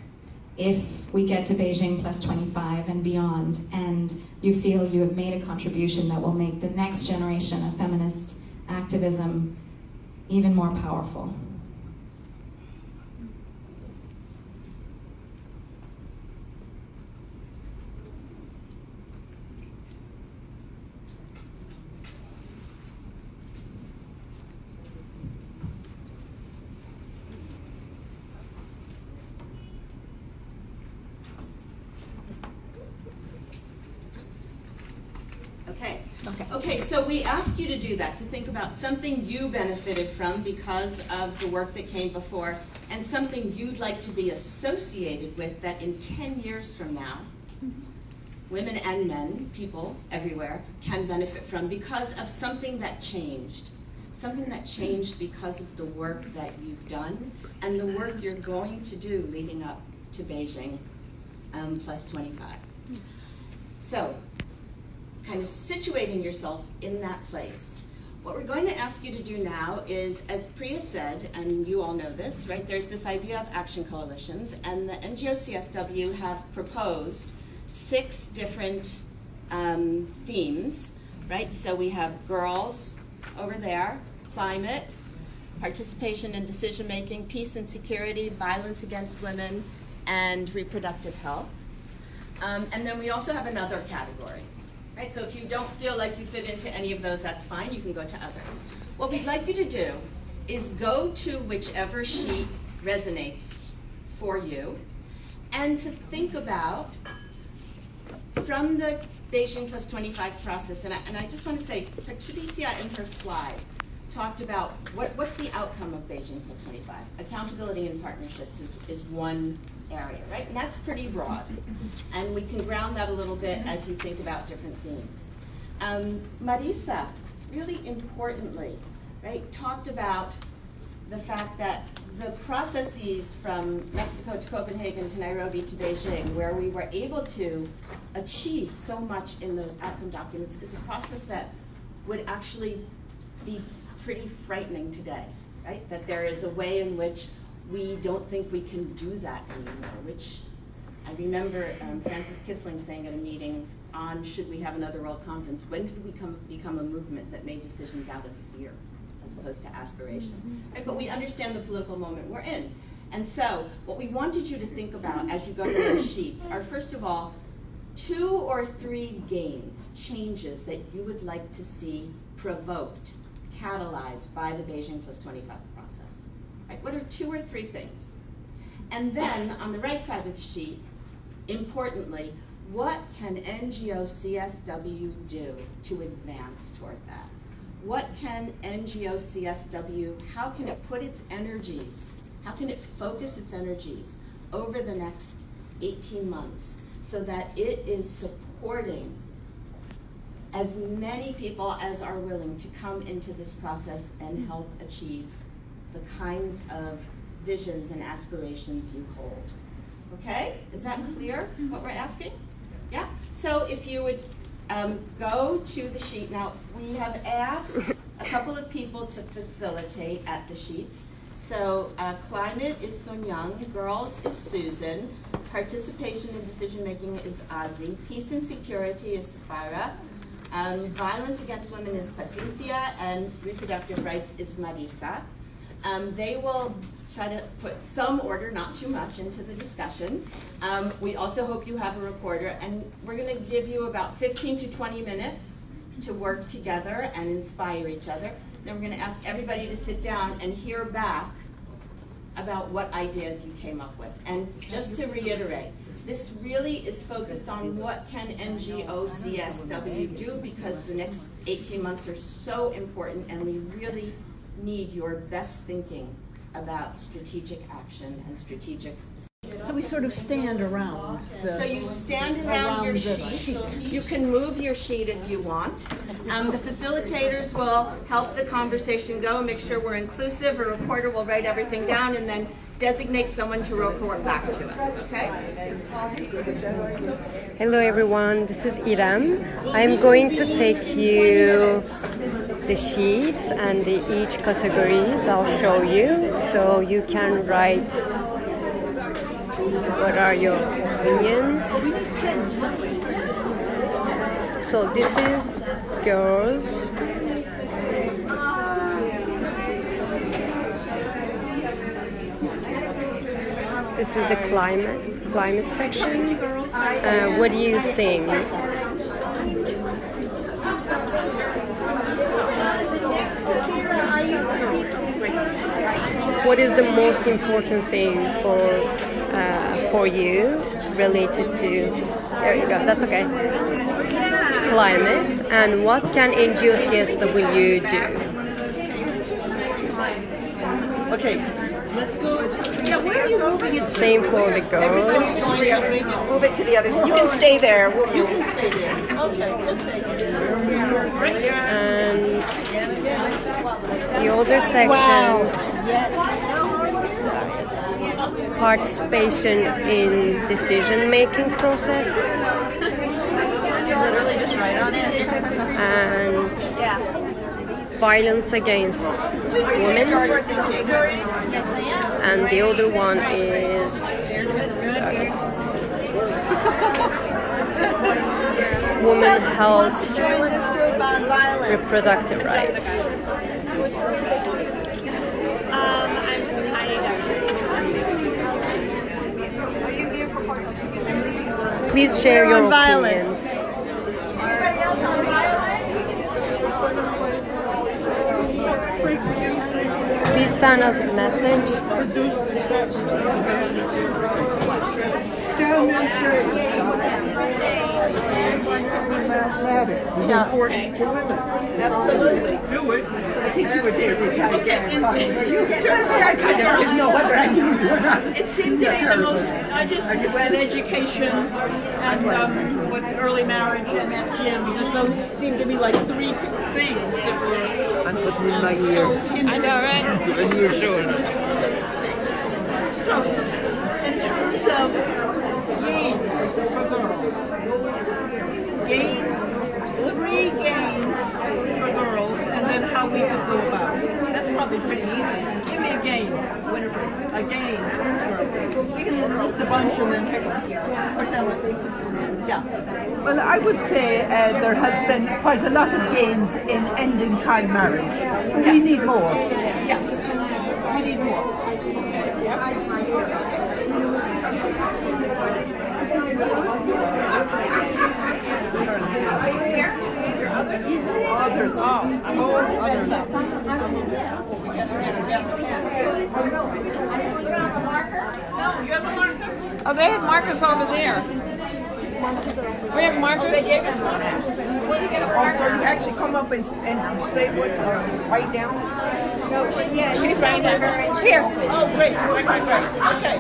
if we get to Beijing+25 and beyond, and you feel you have made a contribution that will make the next generation of feminist activism even more powerful? Okay, so we asked you to do that, to think about something you benefited from because of the work that came before, and something you'd like to be associated with that in 10 years from now, women and men, people everywhere, can benefit from because of something that changed. Something that changed because of the work that you've done and the work you're going to do leading up to Beijing +25. So, kind of situating yourself in that place. What we're going to ask you to do now is, as Priya said, and you all know this, right, there's this idea of action coalitions, and the NGO CSW have proposed 6 different themes, right? So we have girls over there, climate, participation in decision-making, peace and security, violence against women, and reproductive health. And then we also have another category. Right, so if you don't feel like you fit into any of those, that's fine, you can go to other. What we'd like you to do is go to whichever sheet resonates for you and to think about, from the Beijing+25 process, and I just want to say, Patricia in her slide talked about what's the outcome of Beijing+25. Accountability and partnerships is one area, right? And that's pretty broad. And we can ground that a little bit as you think about different themes. Marisa, really importantly, right, talked about the fact that the processes from Mexico to Copenhagen to Nairobi to Beijing, where we were able to achieve so much in those outcome documents, is a process that would actually be pretty frightening today, right? That there is a way in which we don't think we can do that anymore, which I remember Francis Kissling saying at a meeting on should we have another world conference, when did we become a movement that made decisions out of fear as opposed to aspiration? Right? But we understand the political moment we're in. And so what we wanted you to think about as you go to those sheets are, first of all, 2 or 3 gains, changes that you would like to see provoked, catalyzed by the Beijing+25 process. Right? What are 2 or 3 things? And then on the right side of the sheet, importantly, what can NGO CSW do to advance toward that? what can NGO CSW, how can it put its energies, how can it focus its energies over the next 18 months so that it is supporting as many people as are willing to come into this process and help achieve the kinds of visions and aspirations you hold. Okay? Is that clear what we're asking? Yeah? So if you would go to the sheet. Now, we have asked a couple of people to facilitate at the sheets. So climate is Sun Young, girls is Susan, participation in decision making is Ozzy, peace and security is Safira, violence against women is Patricia, and reproductive rights is Marisa. They will try to put some order, not too much, into the discussion. We also hope you have a recorder, and we're going to give you about 15 to 20 minutes to work together and inspire each other. Then we're going to ask everybody to sit down and hear back about what ideas you came up with. And just to reiterate, this really is focused on what can NGO CSW do, because the next 18 months are so important, and we really need your best thinking about strategic action and strategic. So we sort of stand around the... So you stand around your sheet. You can move your sheet if you want. The facilitators will help the conversation go and make sure we're inclusive. A reporter will write everything down and then designate someone to report back to us, okay? Hello everyone, this is Iram. I'm going to take you the sheets and each categories I'll show you, so you can write what are your opinions. So this is girls. This is the climate section. What do you think? What is the most important thing for you related to? There you go. That's okay. Climate, and what can NGO CSW do? Okay, let's go. Yeah, where are you moving it? Same for the girls. Move it to the other side. You can stay there. You can stay there. Okay, we'll stay here. And the other section, participation in decision-making process, and violence against women, and the other one is women health, reproductive rights. Please share your opinions. Please send us a message. Mathematics is important to women. Absolutely. Do it. I think you would do this. Okay, in terms of it seemed to me the most, I just listed education and what early marriage and FGM, because those seem to be like three things that were. I'm putting in my ear. I know, right? And you were showing us. So, in terms of gains for girls, three gains for girls, and then how we could go about it. That's probably pretty easy. Give me a gain, Winifred. A gain for girls. We can list a bunch and then pick them. Or something. Yeah. Well, I would say there has been quite a lot of gains in ending child marriage. We need more. Yes, we need more. Others. Oh, they have markers over there. We have markers. They gave us markers. Also, you actually come up and say what, write down? No, yeah, She's right there. Here. Oh, great. Okay.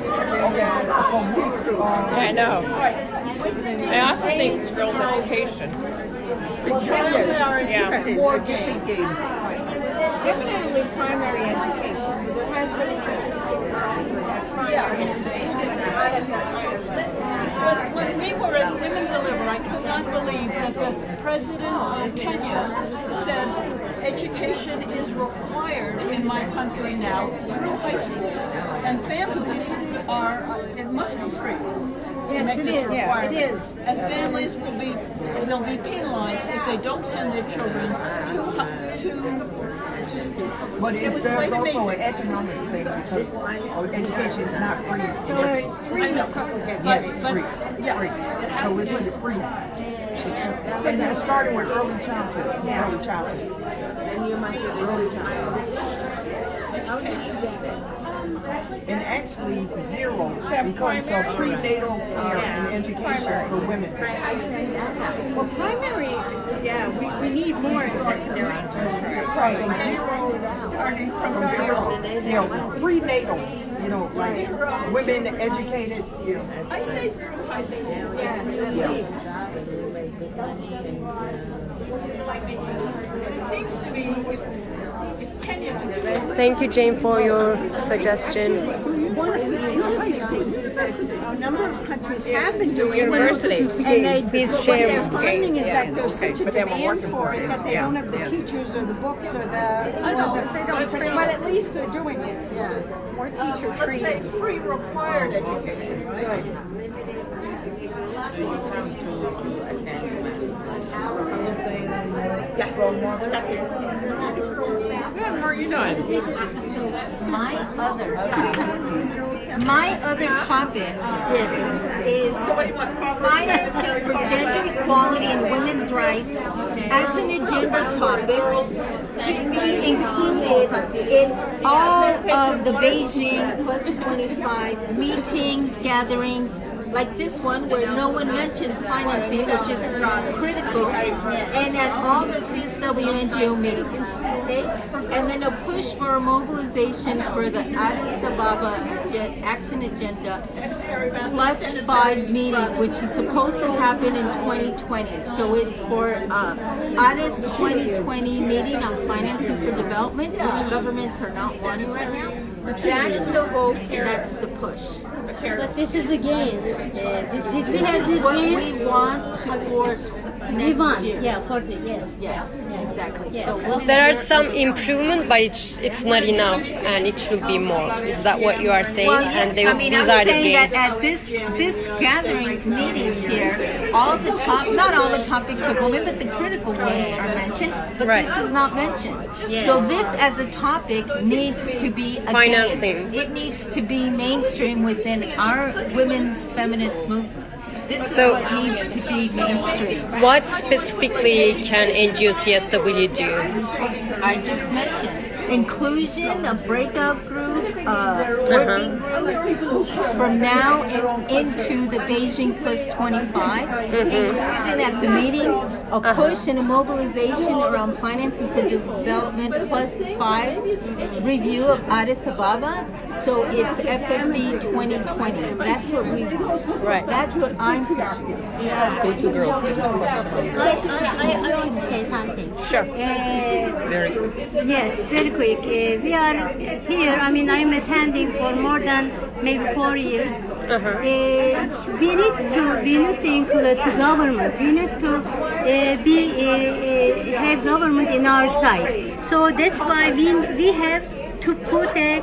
I know. I also think girls' education. More games. Definitely primary education, but there has been an increase in primary education, not at the higher level. When we were at Women Deliver, I could not believe that the president of Kenya said education is required in my country now through high school, and families it must be free. Yes, it is. Yeah, it is. And families will be penalized if they don't send their children to school. But there's also an economic thing because education is not free. So free no couple gets Yes, free. Free. So we put it free. And it's starting with early childhood. Early childhood. And you must have early childhood. And actually zero because of prenatal care and education for women. Well, primary, we need more in secondary and tertiary. From zero, starting from zero. Prenatal, like women educated, I say through high school. Yes, at least. It seems to me if Kenya would do it, Thank you, Jane, for your suggestion. One of the interesting things is that a number of countries have been doing Universities. and Please what share. they're finding is that there's such a demand for it that they don't have the teachers or the books or but at least they're doing it. Yeah, more teacher let's say training. free required education, right? Yes. Good, how are you doing? My other topic is financing for gender equality and women's rights as an agenda topic to be included in all of the Beijing+25 meetings, gatherings, like this one where no one mentions financing, which is critical, and at all the CSW NGO meetings. Okay? And then a push for a mobilization for the Addis Ababa Action Agenda +5 meeting, which is supposed to happen in 2020. So it's for Addis 2020 meeting on financing for development, which governments are not wanting right now. That's the hope, that's the push. But this is the gains. Did we have this What gains? we want to for We want, next year. yeah, for the, yes. Yes, exactly. Yeah. So what is There are your- some improvements, but it's not enough, and it should be more. Is that what you are saying? Well, And yes, I mean, these I'm are the saying that gains. at this gathering meeting here, not all the topics of women, but the critical ones are mentioned, but Right. this is not mentioned. So this as a topic needs to be a Financing. It needs to be mainstream within our women's feminist movement. This So- is what needs to be mainstream. What specifically can NGO CSW do? I just mentioned inclusion, a breakout group, working groups from now into the Beijing+25, inclusion at the meetings, a push and a mobilization around financing for development +5, review of Addis Ababa, so it's FFD 2020. That's what we want. Right. That's what I'm pushing. Go to girls. I want to say something. Sure. Yes, very quick. We are here, I'm attending for more than maybe 4 years. We need to include the government. We need to have government in our side. So that's why we have to put a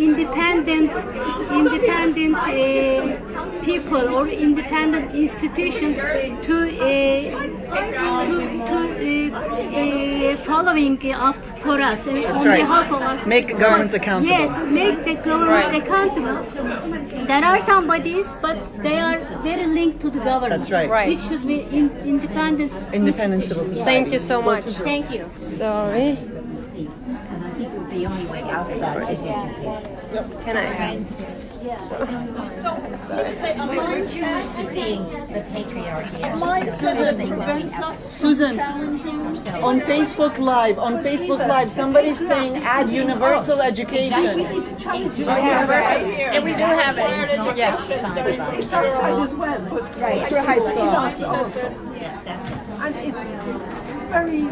independent people or independent institution to following up for us on behalf of us. Make governments accountable. Yes, make the government accountable. There are some bodies, but they are very linked to the government. That's right. Right. It should be independent. Independent civil society. Thank you so much. Thank you. Sorry. the only way out of that is education. Can I? We're used to seeing the patriarchy as Mine says the it thing that we prevents have. us Susan, on Facebook Live, somebody's saying add universal education. And we do have it. Yes. It's outside as well, but Through high school. also. And it's very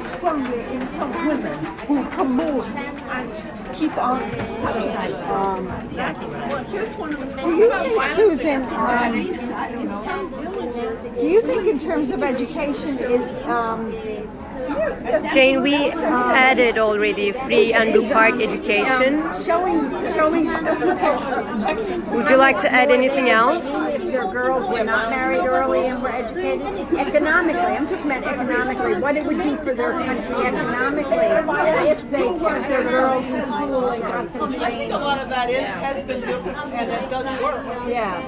strongly in some women who promote and keep on. Do you think, Susan, do you think in terms of education is Jane, we added already free and park education. showing Would you like to add anything else? if their girls were not married early and were educated economically? I'm talking about economically. What it would do for their country economically if they kept their girls in school and got them I think trained. a lot of that has been doing, and it does work. Yeah.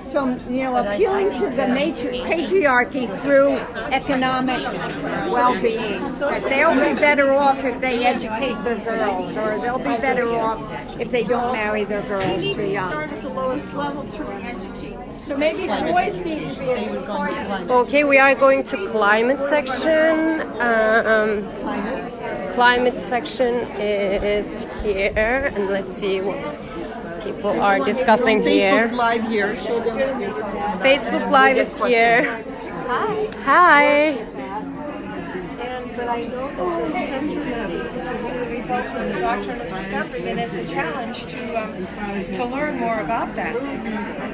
So, appealing to the patriarchy through economic well-being. That they'll be better off if they educate their girls, or they'll be better off if they don't marry their girls too young. start at the lowest level to re-educate. So maybe boys need to be required. Okay, we are going to climate section. Climate section is here, and let's see what people are discussing here. Facebook Live here. Show them. Facebook Live is here. Hi. But I know that the sensitivity to the results of the doctrine of discovery, and it's a challenge to learn more about that.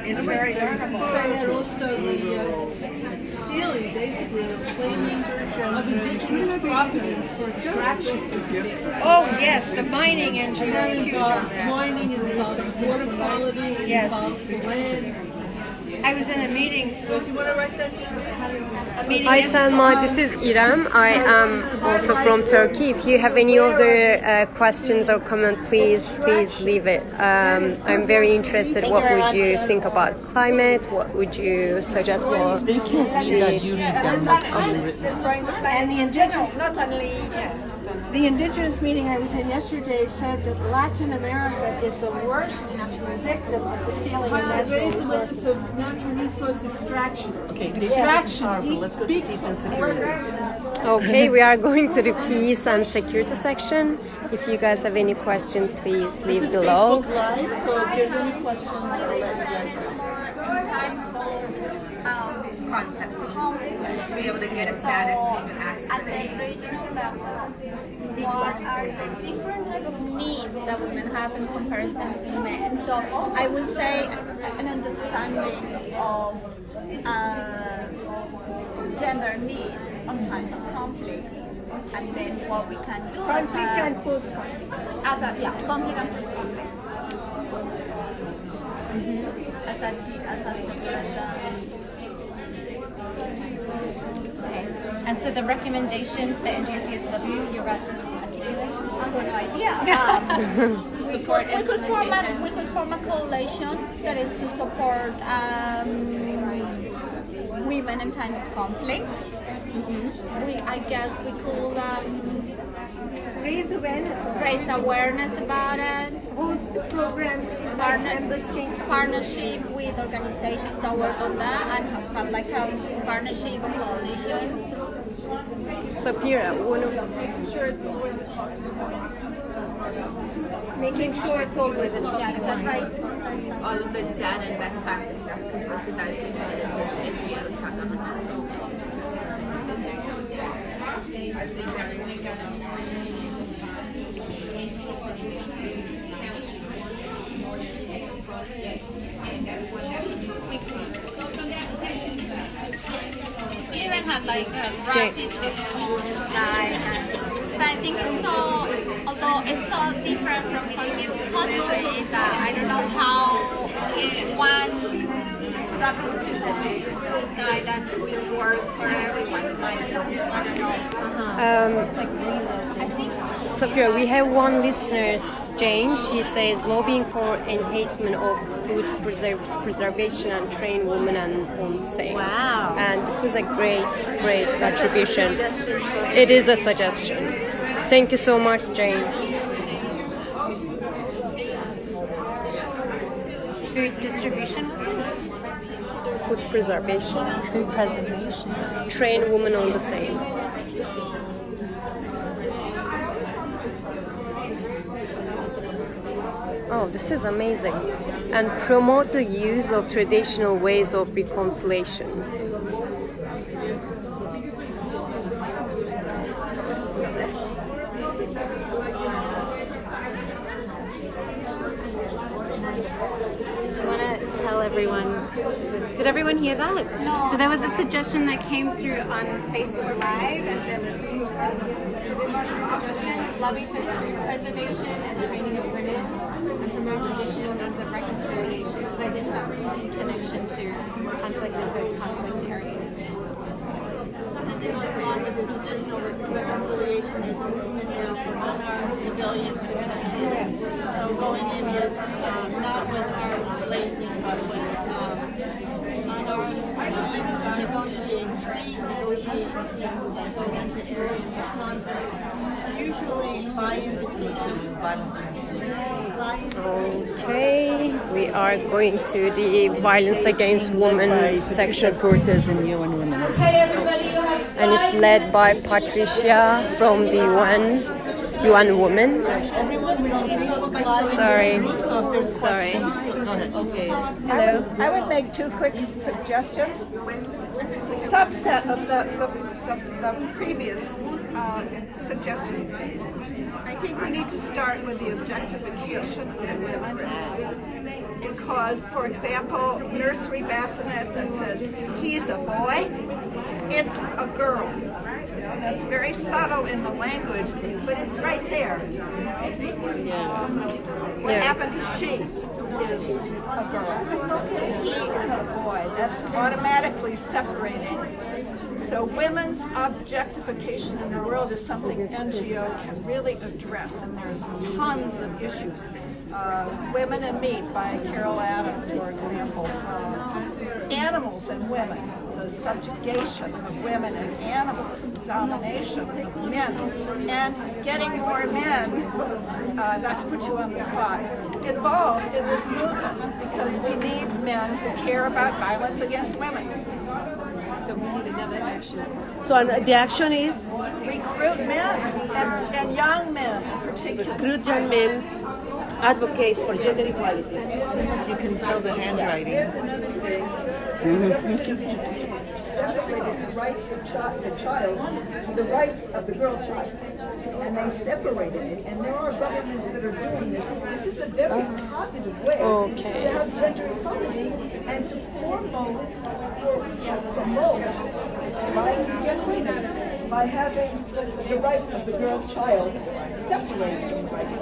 It's very learnable. And also the stealing, basically, of claiming of indigenous properties for extraction. Oh yes, the mining engine That is huge on involves that. mining, it involves water quality, it Yes. involves the land. I was in a meeting. Do you want to write that down? Hi Selma, this is Irem. I am also from Turkey. If you have any other questions or comments, please leave it. I'm very interested. What would you think about climate? What would you suggest for They can't read as you read them, that's unwritten. And the indigenous, not only the indigenous meeting I was in yesterday said that Latin America is the worst victim of the stealing of natural resources. Of natural resource extraction. Okay, extraction. Let's go to peace and security. Okay, we are going to the peace and security section. If you guys have any questions, please leave This is below. Facebook Live, so if there's any questions, I'll let you guys know. Conflict to be able to get a status and even ask at the regional level, what are the different type of needs that women have in comparison to men? So I will say an understanding of gender needs on times of conflict, and then what we can do Conflict and post-conflict. Conflict and post-conflict. As a separate And so the recommendation for NGO CSW you're about to articulate? I have no idea. We could form a coalition that is to support women in time of conflict. I guess we could raise awareness about it. Host a program partnership with organizations that work on that, and have like a partnership, a coalition. Sophia, one of Making sure it's always a talk. making sure it's always a all of the data and best practice stuff, because most of that is competitive with NGOs, not governments. We even had like a rapid response guide, but I think it's so, although it's so different from country to country, that I don't know how one rapid response guidance will work for everyone. I think Sophia, we have one listener, Jane. She says lobbying for enhancement of food preservation and train women and homestay. Wow. And this is a great contribution. It is a suggestion. Thank you so much, Jane. Food distribution, was it? Food preservation. Food preservation. Train women on the same. Oh, this is amazing. And promote the use of traditional ways of reconciliation. Tell everyone. Did everyone hear that? No. So there was a suggestion that came through on Facebook Live as they're listening to us. So this is a suggestion: lobby for food preservation and training of women and promote traditional means of reconciliation. So I guess that's in connection to conflict and post-conflict areas. And then along with the traditional reconciliation, there's a movement now for unarmed civilian protection. So going in with, not with arms blazing, but with unarmed negotiating teams that go into areas of conflict, usually by invitation. Okay, we are going to the violence against women section. Cortes and Yoon women. Okay, everybody, you have And it's led by Patricia from the UN Women. Sorry. Okay. Hello. I would make two quick suggestions. Subset of the previous suggestion. I think we need to start with the objectification of women. Because, for example, nursery bassinet that says, he's a boy, it's a girl. You know, that's very subtle in the language, but it's right there. What happened to she is a girl. He is a boy. That's automatically separating. So women's objectification in the world is something NGO can really address, and there's tons of issues. Women and Meat by Carol Adams, for example. Animals and women, the subjugation of women and animals, domination of men, and getting more men, not to put you on the spot, involved in this movement, because we need men who care about violence against women. So we need another action. So the action is? Recruit men, and young men in particular. Recruit young men, advocates for gender equality. You can tell the handwriting. Separated the rights of the child, the rights of the girl child, and they separated it. And there are governments that are doing this. This is a very positive way to have gender equality and to promote by having the rights of the girl child separated from the rights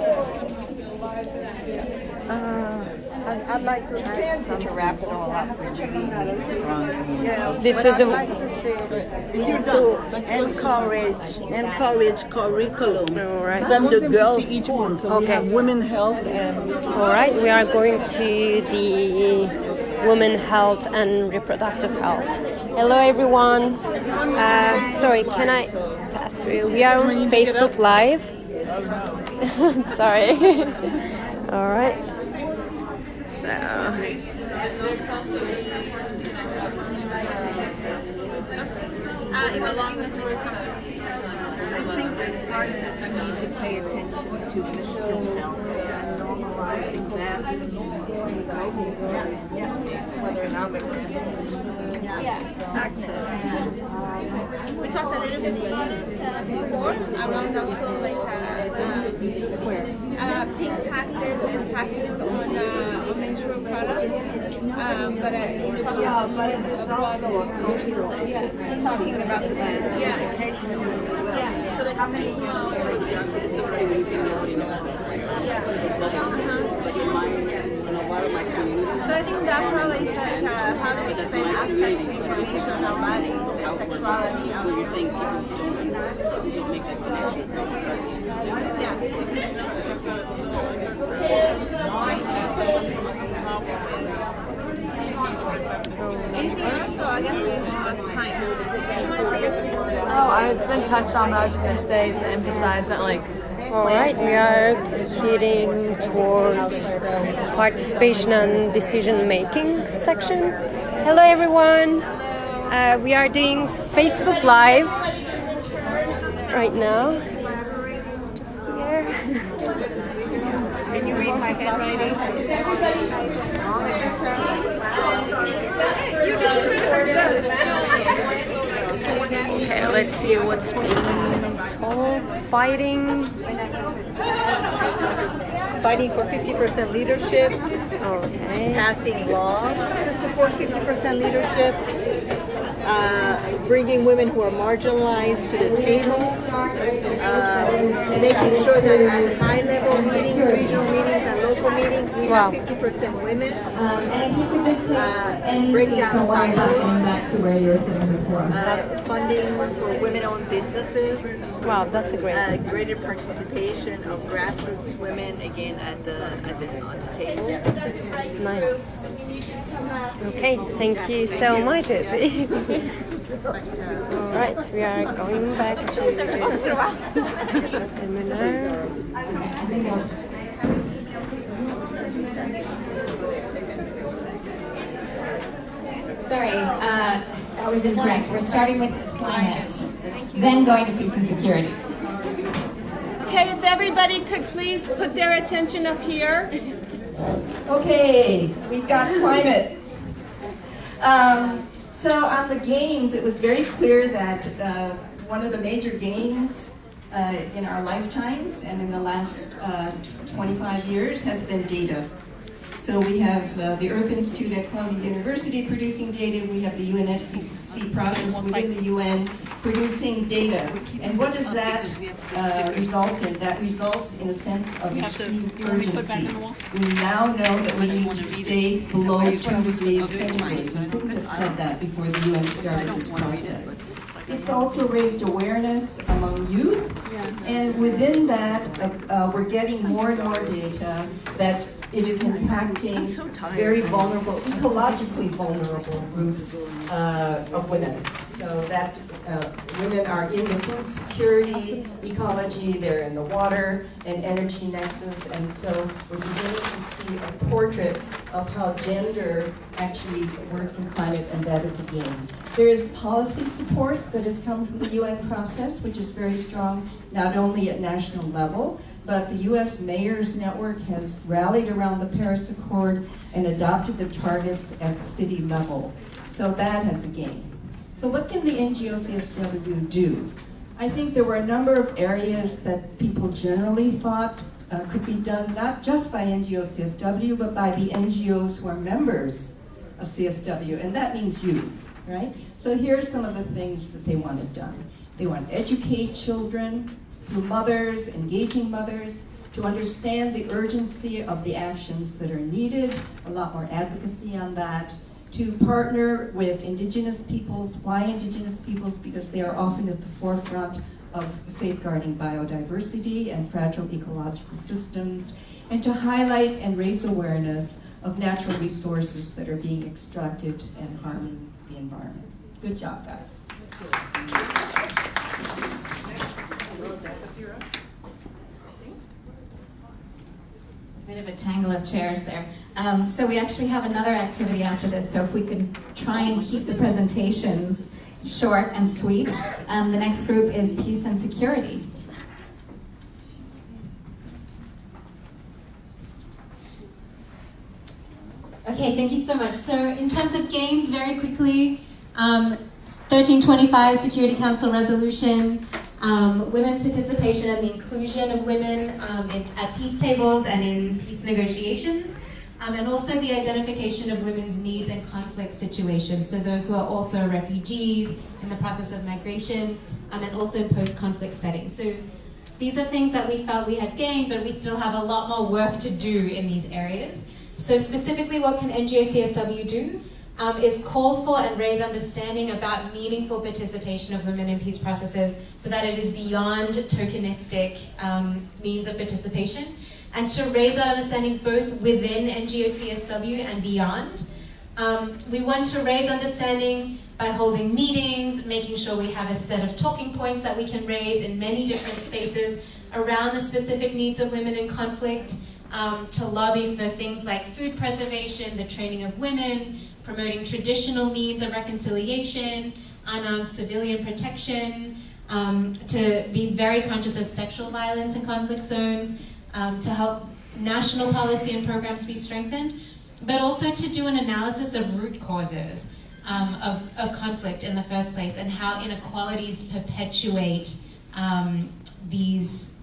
I'd like to add some to wrap it all up. This is the. I'd like to say is to encourage curriculum. All right. Because I'm the girls. Each one. So we have women health and. All right, we are going to the women health and reproductive health. Hello, everyone. Sorry, can I pass through? We are on Facebook Live. Sorry. All right. So. I think part of this we need to pay attention to menstrual health and normalizing that. Whether or not We talked a little bit about it before, around also like pink taxes and taxes on menstrual products. But Talking about this education. So like it's already losing, nobody knows that. So I think that probably is like how to expand access to information on our bodies and sexuality. Well, you're saying people don't make that connection. Anything else? So I guess we have time. Oh, it's been touched on, but I was just going to say to emphasize that, like, All right, we are heading toward participation and decision-making section. Hello, everyone. We are doing Facebook Live right now. Just here. Can you read my handwriting? Okay, let's see what's being told. Fighting For 50% leadership. Okay. Passing laws to support 50% leadership. Bringing women who are marginalized to the table. Making sure that at high-level meetings, regional meetings, and local meetings, we have 50% women. Break down silos. Funding for women-owned businesses. Wow, that's a great greater participation of grassroots women again on the table. Nice. Okay, thank you so much, Izzy. Alright, we are going back to the seminar. Sorry, that was incorrect. We're starting with climate, then going to peace and security. Okay, if everybody could please put their attention up here. Okay, we've got climate. So on the gains, it was very clear that one of the major gains in our lifetimes and in the last 25 years has been data. So we have the Earth Institute at Columbia University producing data. We have the UNFCCC process within the UN producing data. And what does that result in? That results in a sense of extreme urgency. We now know that we need to stay below 2 degrees centigrade. We couldn't have said that before the UN started this process. It's also raised awareness among youth. And within that, we're getting more and more data that it is impacting very vulnerable, ecologically vulnerable groups of women. So that women are in the food security ecology, they're in the water and energy nexus, and so we're beginning to see a portrait of how gender actually works in climate, and that is a gain. There is policy support that has come from the UN process, which is very strong, not only at national level, but the U.S. Mayors Network has rallied around the Paris Accord and adopted the targets at city level. So that has a gain. So what can the NGO CSW do? I think there were a number of areas that people generally thought could be done, not just by NGO CSW, but by the NGOs who are members of CSW, and that means you, right? So here are some of the things that they wanted done. They want to educate children through mothers, engaging mothers, to understand the urgency of the actions that are needed, a lot more advocacy on that, to partner with indigenous peoples. Why indigenous peoples? Because they are often at the forefront of safeguarding biodiversity and fragile ecological systems, and to highlight and raise awareness of natural resources that are being extracted and harming the environment. Good job, guys. Bit of a tangle of chairs there. So we actually have another activity after this, so if we could try and keep the presentations short and sweet. The next group is peace and security. Okay, thank you so much. So in terms of gains, very quickly, 1325 Security Council resolution, women's participation and the inclusion of women at peace tables and in peace negotiations, and also the identification of women's needs in conflict situations, so those who are also refugees in the process of migration, and also in post-conflict settings. So these are things that we felt we had gained, but we still have a lot more work to do in these areas. So specifically, what can NGO CSW do? Is call for and raise understanding about meaningful participation of women in peace processes so that it is beyond tokenistic means of participation, and to raise that understanding both within NGO CSW and beyond. We want to raise understanding by holding meetings, making sure we have a set of talking points that we can raise in many different spaces around the specific needs of women in conflict, to lobby for things like food preservation, the training of women, promoting traditional means of reconciliation, unarmed civilian protection, to be very conscious of sexual violence in conflict zones, to help national policy and programs be strengthened, but also to do an analysis of root causes of conflict in the first place and how inequalities perpetuate these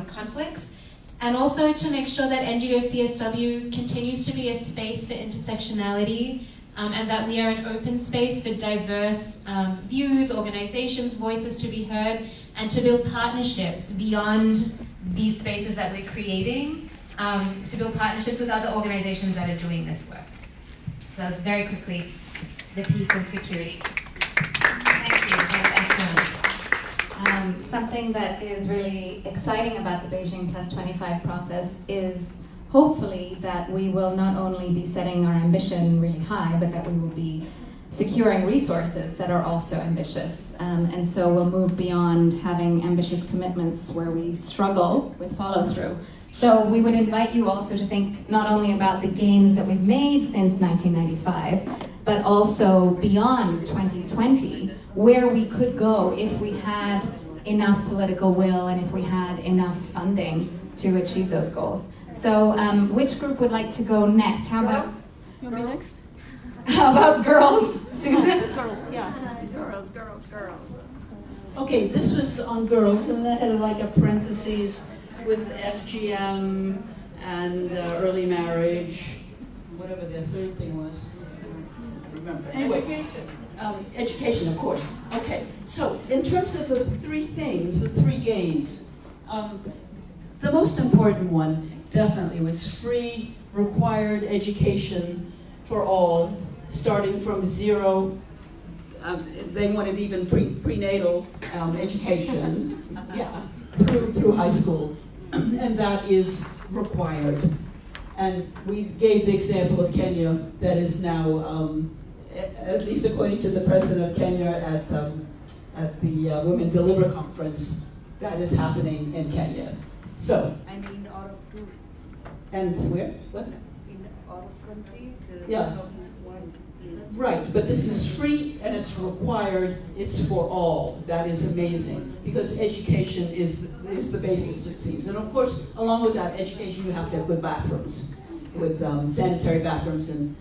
conflicts. And also to make sure that NGO CSW continues to be a space for intersectionality, and that we are an open space for diverse views, organizations, voices to be heard, and to build partnerships beyond these spaces that we're creating, to build partnerships with other organizations that are doing this work. So that was very quickly the peace and security. Thank you. That's excellent. Something that is really exciting about the Beijing+25 process is hopefully that we will not only be setting our ambition really high, but that we will be securing resources that are also ambitious. And so we'll move beyond having ambitious commitments where we struggle with follow-through. So we would invite you also to think not only about the gains that we've made since 1995, but also beyond 2020, where we could go if we had enough political will and if we had enough funding to achieve those goals. So which group would like to go next? How about... You want me next? How about girls? Susan? Girls, yeah. Girls. Okay, this was on girls, and then I had like a parentheses with FGM and early marriage, whatever the third thing was. I don't remember. Anyway, education. Education, of course. Okay, so in terms of the three things, the three gains, the most important one definitely was free, required education for all, starting from zero. They wanted even prenatal education, yeah, through high school, and that is required. And we gave the example of Kenya, that is now, at least according to the president of Kenya at the Women Deliver Conference, that is happening in Kenya. So. And in out of group. And where? What? In out of country. Yeah. Right, but this is free and it's required, it's for all. That is amazing, because education is the basis, it seems. And of course, along with that education, you have to have good bathrooms, with sanitary bathrooms, and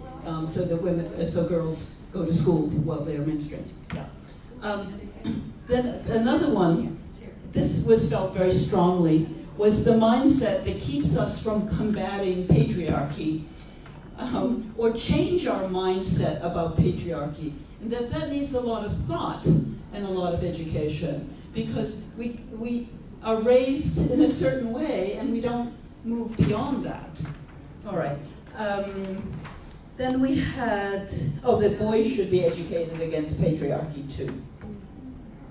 so that women, so girls go to school while they're menstruating. Yeah. Then another one, this was felt very strongly, was the mindset that keeps us from combating patriarchy. Or change our mindset about patriarchy, and that needs a lot of thought and a lot of education, because we are raised in a certain way and we don't move beyond that. All right. Then we had, that boys should be educated against patriarchy too.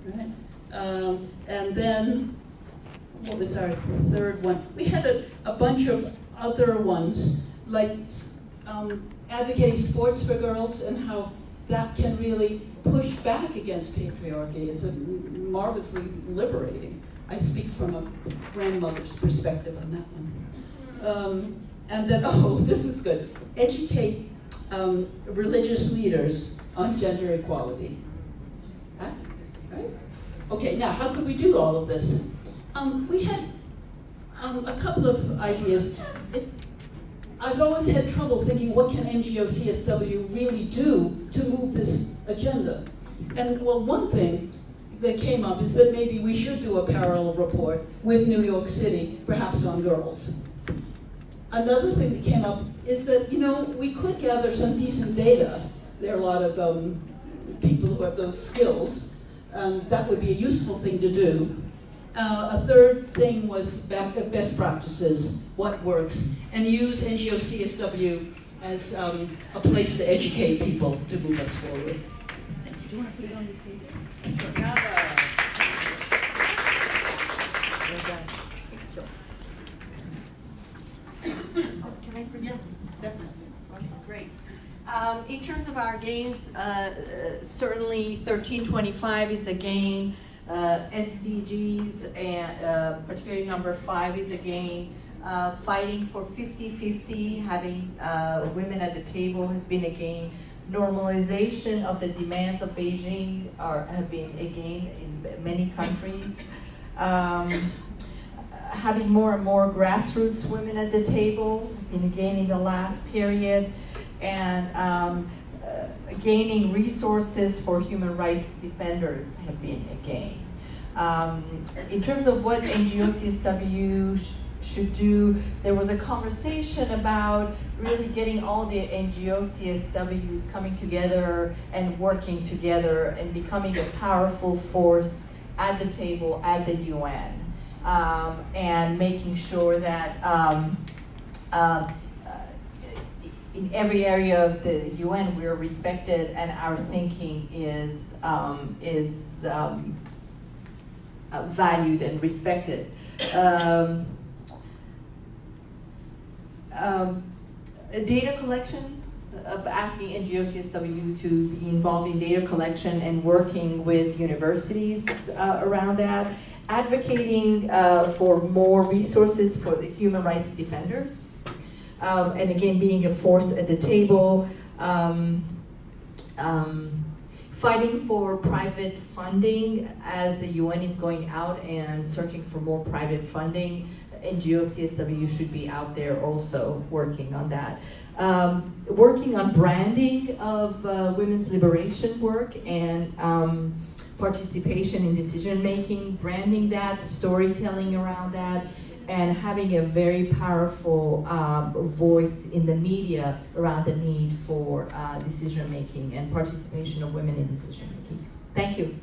Right? And then, what was our third one? We had a bunch of other ones, like advocating sports for girls and how that can really push back against patriarchy. It's marvelously liberating. I speak from a grandmother's perspective on that one. And then, this is good. Educate religious leaders on gender equality. That's right. Okay, now how could we do all of this? We had a couple of ideas. I've always had trouble thinking, what can NGO CSW really do to move this agenda? And well, one thing that came up is that maybe we should do a parallel report with New York City, perhaps on girls. Another thing that came up is that, we could gather some decent data. There are a lot of people who have those skills. That would be a useful thing to do. A third thing was best practices, what works, and use NGO CSW as a place to educate people to move us forward. Thank you. Do you want to put it on the table? Can I present? Yeah, definitely. That's great. In terms of our gains, certainly 1325 is a gain. SDGs, and particularly number 5 is again fighting for 50-50, having women at the table has been again. Normalization of the demands of Beijing have been again in many countries. Having more and more grassroots women at the table, again in the last period, and gaining resources for human rights defenders have been a gain. In terms of what NGO CSW should do, there was a conversation about really getting all the NGO CSWs coming together and working together and becoming a powerful force at the table at the UN, and making sure that in every area of the UN we're respected and our thinking is valued and respected. Data collection, asking NGO CSW to be involved in data collection and working with universities around that. Advocating for more resources for the human rights defenders. And again, being a force at the table. Fighting for private funding as the UN is going out and searching for more private funding. NGO CSW should be out there also working on that. Working on branding of women's liberation work and participation in decision making, branding that, storytelling around that, and having a very powerful voice in the media around the need for decision making and participation of women in decision making. Thank you.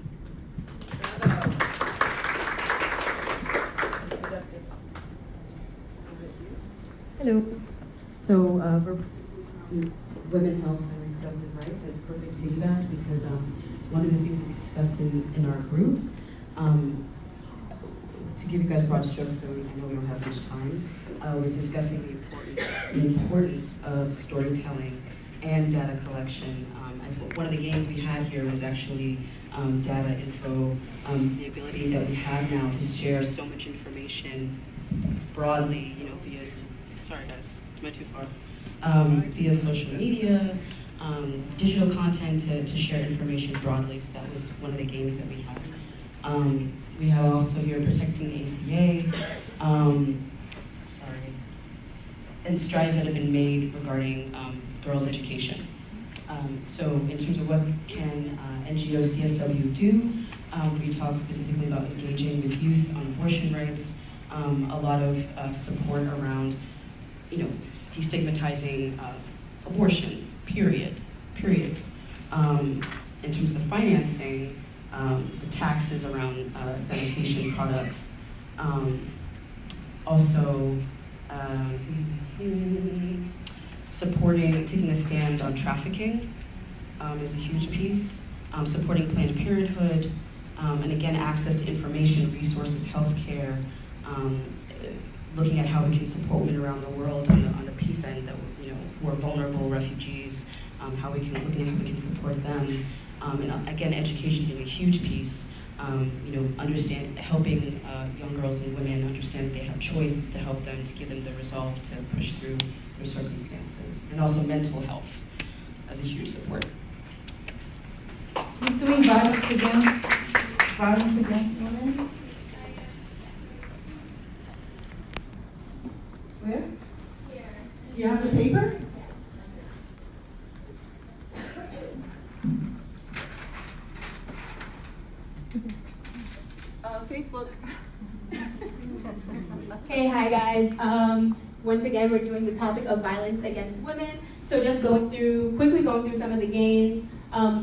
Hello. So women health and reproductive rights is perfect piggyback because one of the things that we discussed in our group, to give you guys broad strokes, so I know we don't have much time, was discussing the importance of storytelling and data collection. As one of the games we had here was actually data info, the ability that we have now to share so much information broadly, via, sorry guys, am I too far? Via social media, digital content to share information broadly. So that was one of the games that we had. We have also here protecting the ACA, and strides that have been made regarding girls' education. So in terms of what can NGO CSW do, we talk specifically about engaging with youth on abortion rights, a lot of support around, destigmatizing abortion, periods. In terms of the financing, the taxes around sanitation products. Also, supporting, taking a stand on trafficking is a huge piece. Supporting Planned Parenthood, and again, access to information, resources, healthcare, looking at how we can support women around the world on the peace end that who are vulnerable, refugees, looking at how we can support them. And again, education being a huge piece, helping young girls and women understand that they have choice, to help them, to give them the resolve to push through their circumstances. And also mental health as a huge support. Thanks. Who's doing violence against women? Where? Here. You have the paper? Facebook. Hey, hi guys. Once again, we're doing the topic of violence against women. So just quickly going through some of the gains,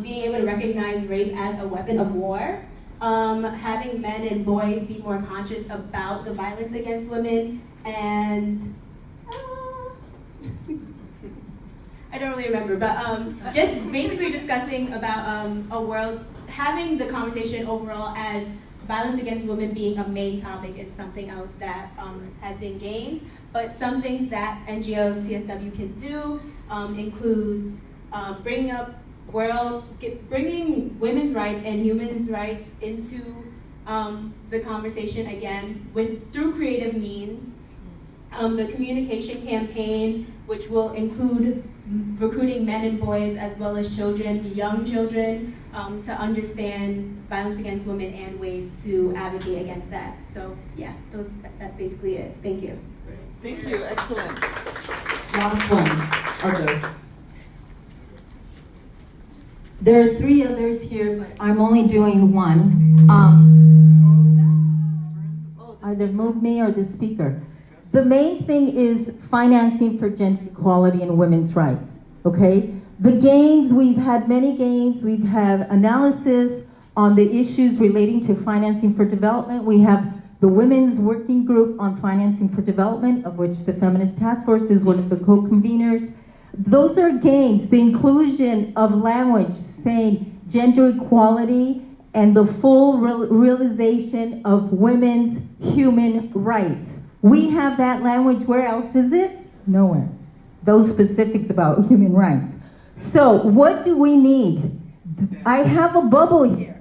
being able to recognize rape as a weapon of war, having men and boys be more conscious about the violence against women, and I don't really remember, but just basically discussing about having the conversation overall as violence against women being a main topic is something else that has been gained. But some things that NGO CSW can do includes bringing women's rights and human rights into the conversation again through creative means. The communication campaign, which will include recruiting men and boys as well as children, young children, to understand violence against women and ways to advocate against that. So yeah, that's basically it. Thank you. Thank you, excellent. Last one, Arthur. There are 3 others here, but I'm only doing one. Either move me or the speaker. The main thing is financing for gender equality and women's rights, okay? The gains, we've had many gains. We've had analysis on the issues relating to financing for development. We have the Women's Working Group on Financing for Development, of which the Feminist Task Force is one of the co-conveners. Those are gains, the inclusion of language saying gender equality and the full realization of women's human rights. We have that language. Where else is it? Nowhere. Those specifics about human rights. So what do we need? I have a bubble here.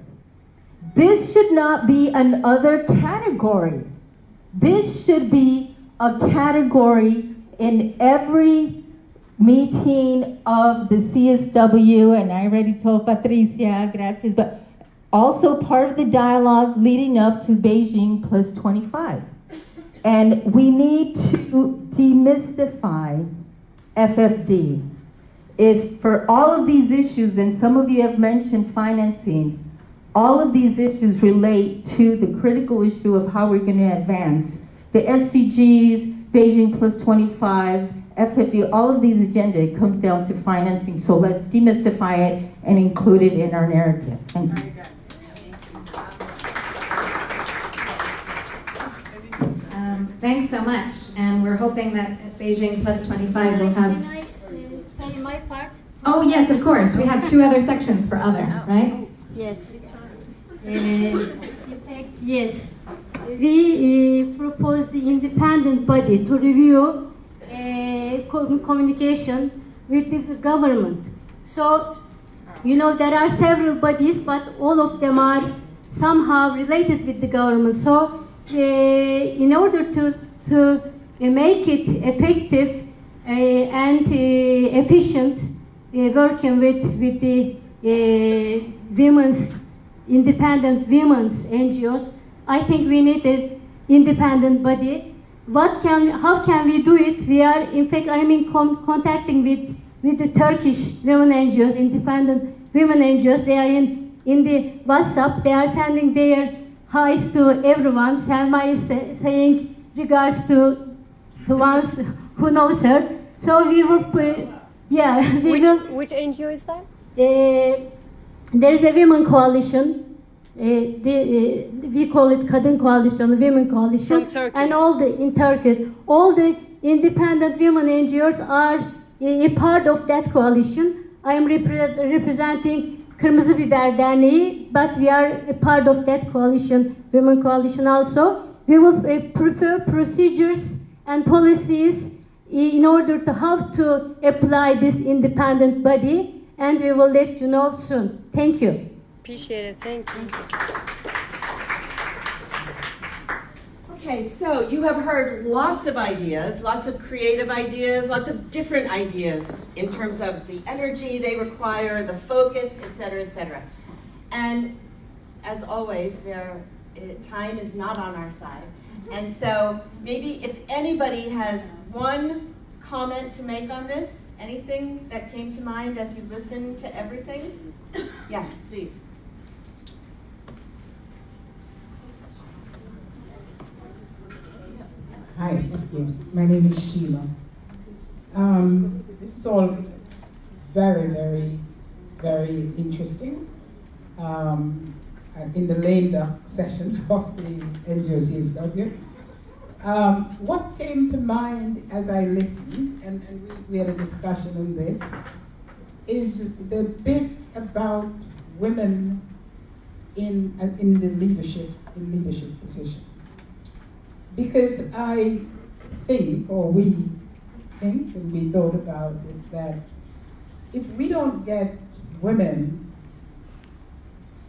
This should not be another category. This should be a category in every meeting of the CSW, and I already told Patricia, gracias, but also part of the dialogue leading up to Beijing+25. And we need to demystify FFD. If for all of these issues, and some of you have mentioned financing, all of these issues relate to the critical issue of how we're going to advance the SDGs, Beijing+25, FFD, all of these agendas comes down to financing. So let's demystify it and include it in our narrative. Thank you. Thanks so much, and we're hoping that at Beijing+25 we'll have... Can I say my part? Oh yes, of course. We have 2 other sections for other, right? Yes. In fact, yes. We proposed the independent body to review communication with the government. So, you know, there are several bodies, but all of them are somehow related with the government. So, in order to make it effective and efficient, working with the independent women's NGOs, I think we need an independent body. How can we do it? We are, in fact, I'm in contacting with the Turkish women NGOs, independent women NGOs. They are in the WhatsApp. They are sending their hi's to everyone. Selma is saying regards to ones who knows her. So we will, Which NGO is that? There is a women coalition. We call it Kadın Coalition, Women Coalition. From Turkey. And in Turkey, all the independent women NGOs are a part of that coalition. I am representing Kırmızı Biber Derneği, but we are a part of that coalition, Women Coalition also. We will prepare procedures and policies in order to how to apply this independent body, and we will let you know soon. Thank you. Appreciate it. Thank you. Okay, so you have heard lots of ideas, lots of creative ideas, lots of different ideas in terms of the energy they require, the focus, et cetera, and as always, time is not on our side. And so maybe if anybody has one comment to make on this, anything that came to mind as you listened to everything? Yes, please. Hi, thank you. My name is Sheila. This is all very, very, very interesting. In the lame duck session of the NGO CSW. What came to mind as I listened, and we had a discussion on this, is the bit about women in the leadership positions. Because I think, or we think, and we thought about it, that if we don't get women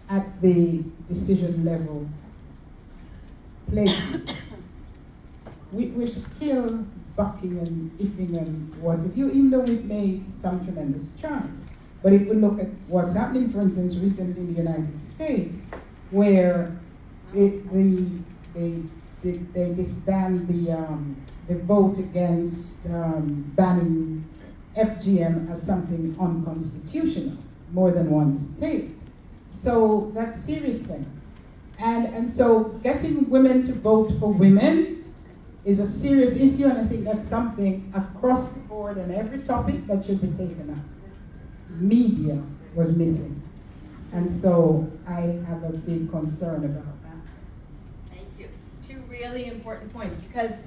at the decision level placements. We're still bucking and iffing and what have you, even though we've made some tremendous strides. But if we look at what's happening, for instance, recently in the United States, where they disband the vote against banning FGM as something unconstitutional, more than one state. So that's a serious thing. And so getting women to vote for women is a serious issue, and I think that's something across the board on every topic that should be taken up. Media was missing. And so I have a big concern about that. Thank you. Two really important points, because,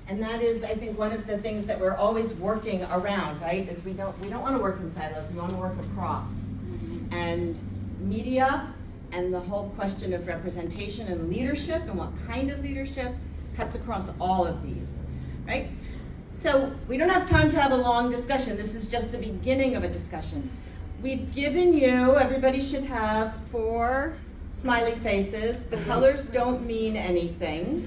and that is, I think, one of the things that we're always working around, right, is we don't want to work in silos, we want to work across. And media and the whole question of representation and leadership and what kind of leadership cuts across all of these, right? So we don't have time to have a long discussion. This is just the beginning of a discussion. We've given you, everybody should have 4 smiley faces. The colors don't mean anything.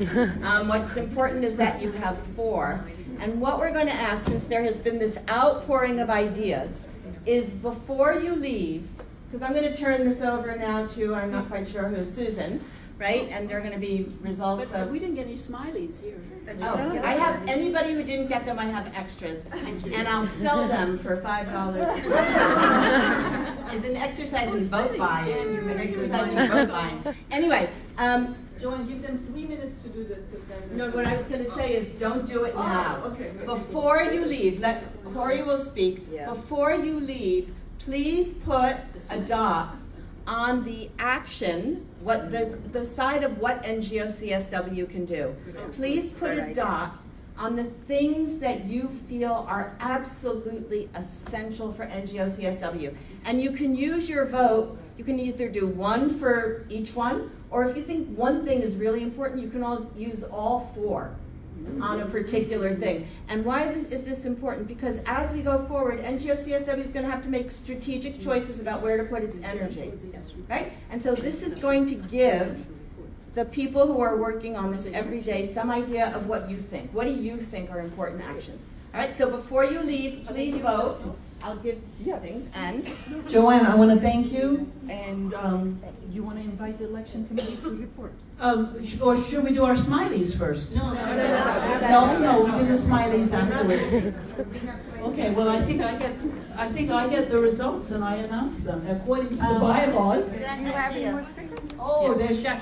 What's important is that you have 4. And what we're going to ask, since there has been this outpouring of ideas, is before you leave, because I'm going to turn this over now to, I'm not quite sure who, Susan, right? And they're going to be results But of... we didn't get any smileys here. Oh, I have, anybody who didn't get them, I have extras. And I'll sell them for $5. It's an exercise in vote buying. An exercise in vote buying. Anyway, Joanne, give them 3 minutes to do this, because no, what I was going to say is don't do it now. Okay. Before you leave, Corey will speak. Yeah. Before you leave, please put a dot on the action, what the side of what NGO CSW can do. Please put a dot on the things that you feel are absolutely essential for NGO CSW. And you can use your vote, you can either do 1 for each one, or if you think one thing is really important, you can use all 4 on a particular thing. And why is this important? Because as we go forward, NGO CSW is going to have to make strategic choices about where to put its energy, right? And so this is going to give the people who are working on this every day some idea of what you think. What do you think are important actions? All right, so before you leave, please vote. I'll give things, and... Joanne, I want to thank you, and you want to invite the election committee to report? Or should we do our smileys first? No, we do the smileys afterwards. Okay, well, I think I get the results and I announce them according to the bylaws. Do you have any more stickers? Oh, there's Jackie.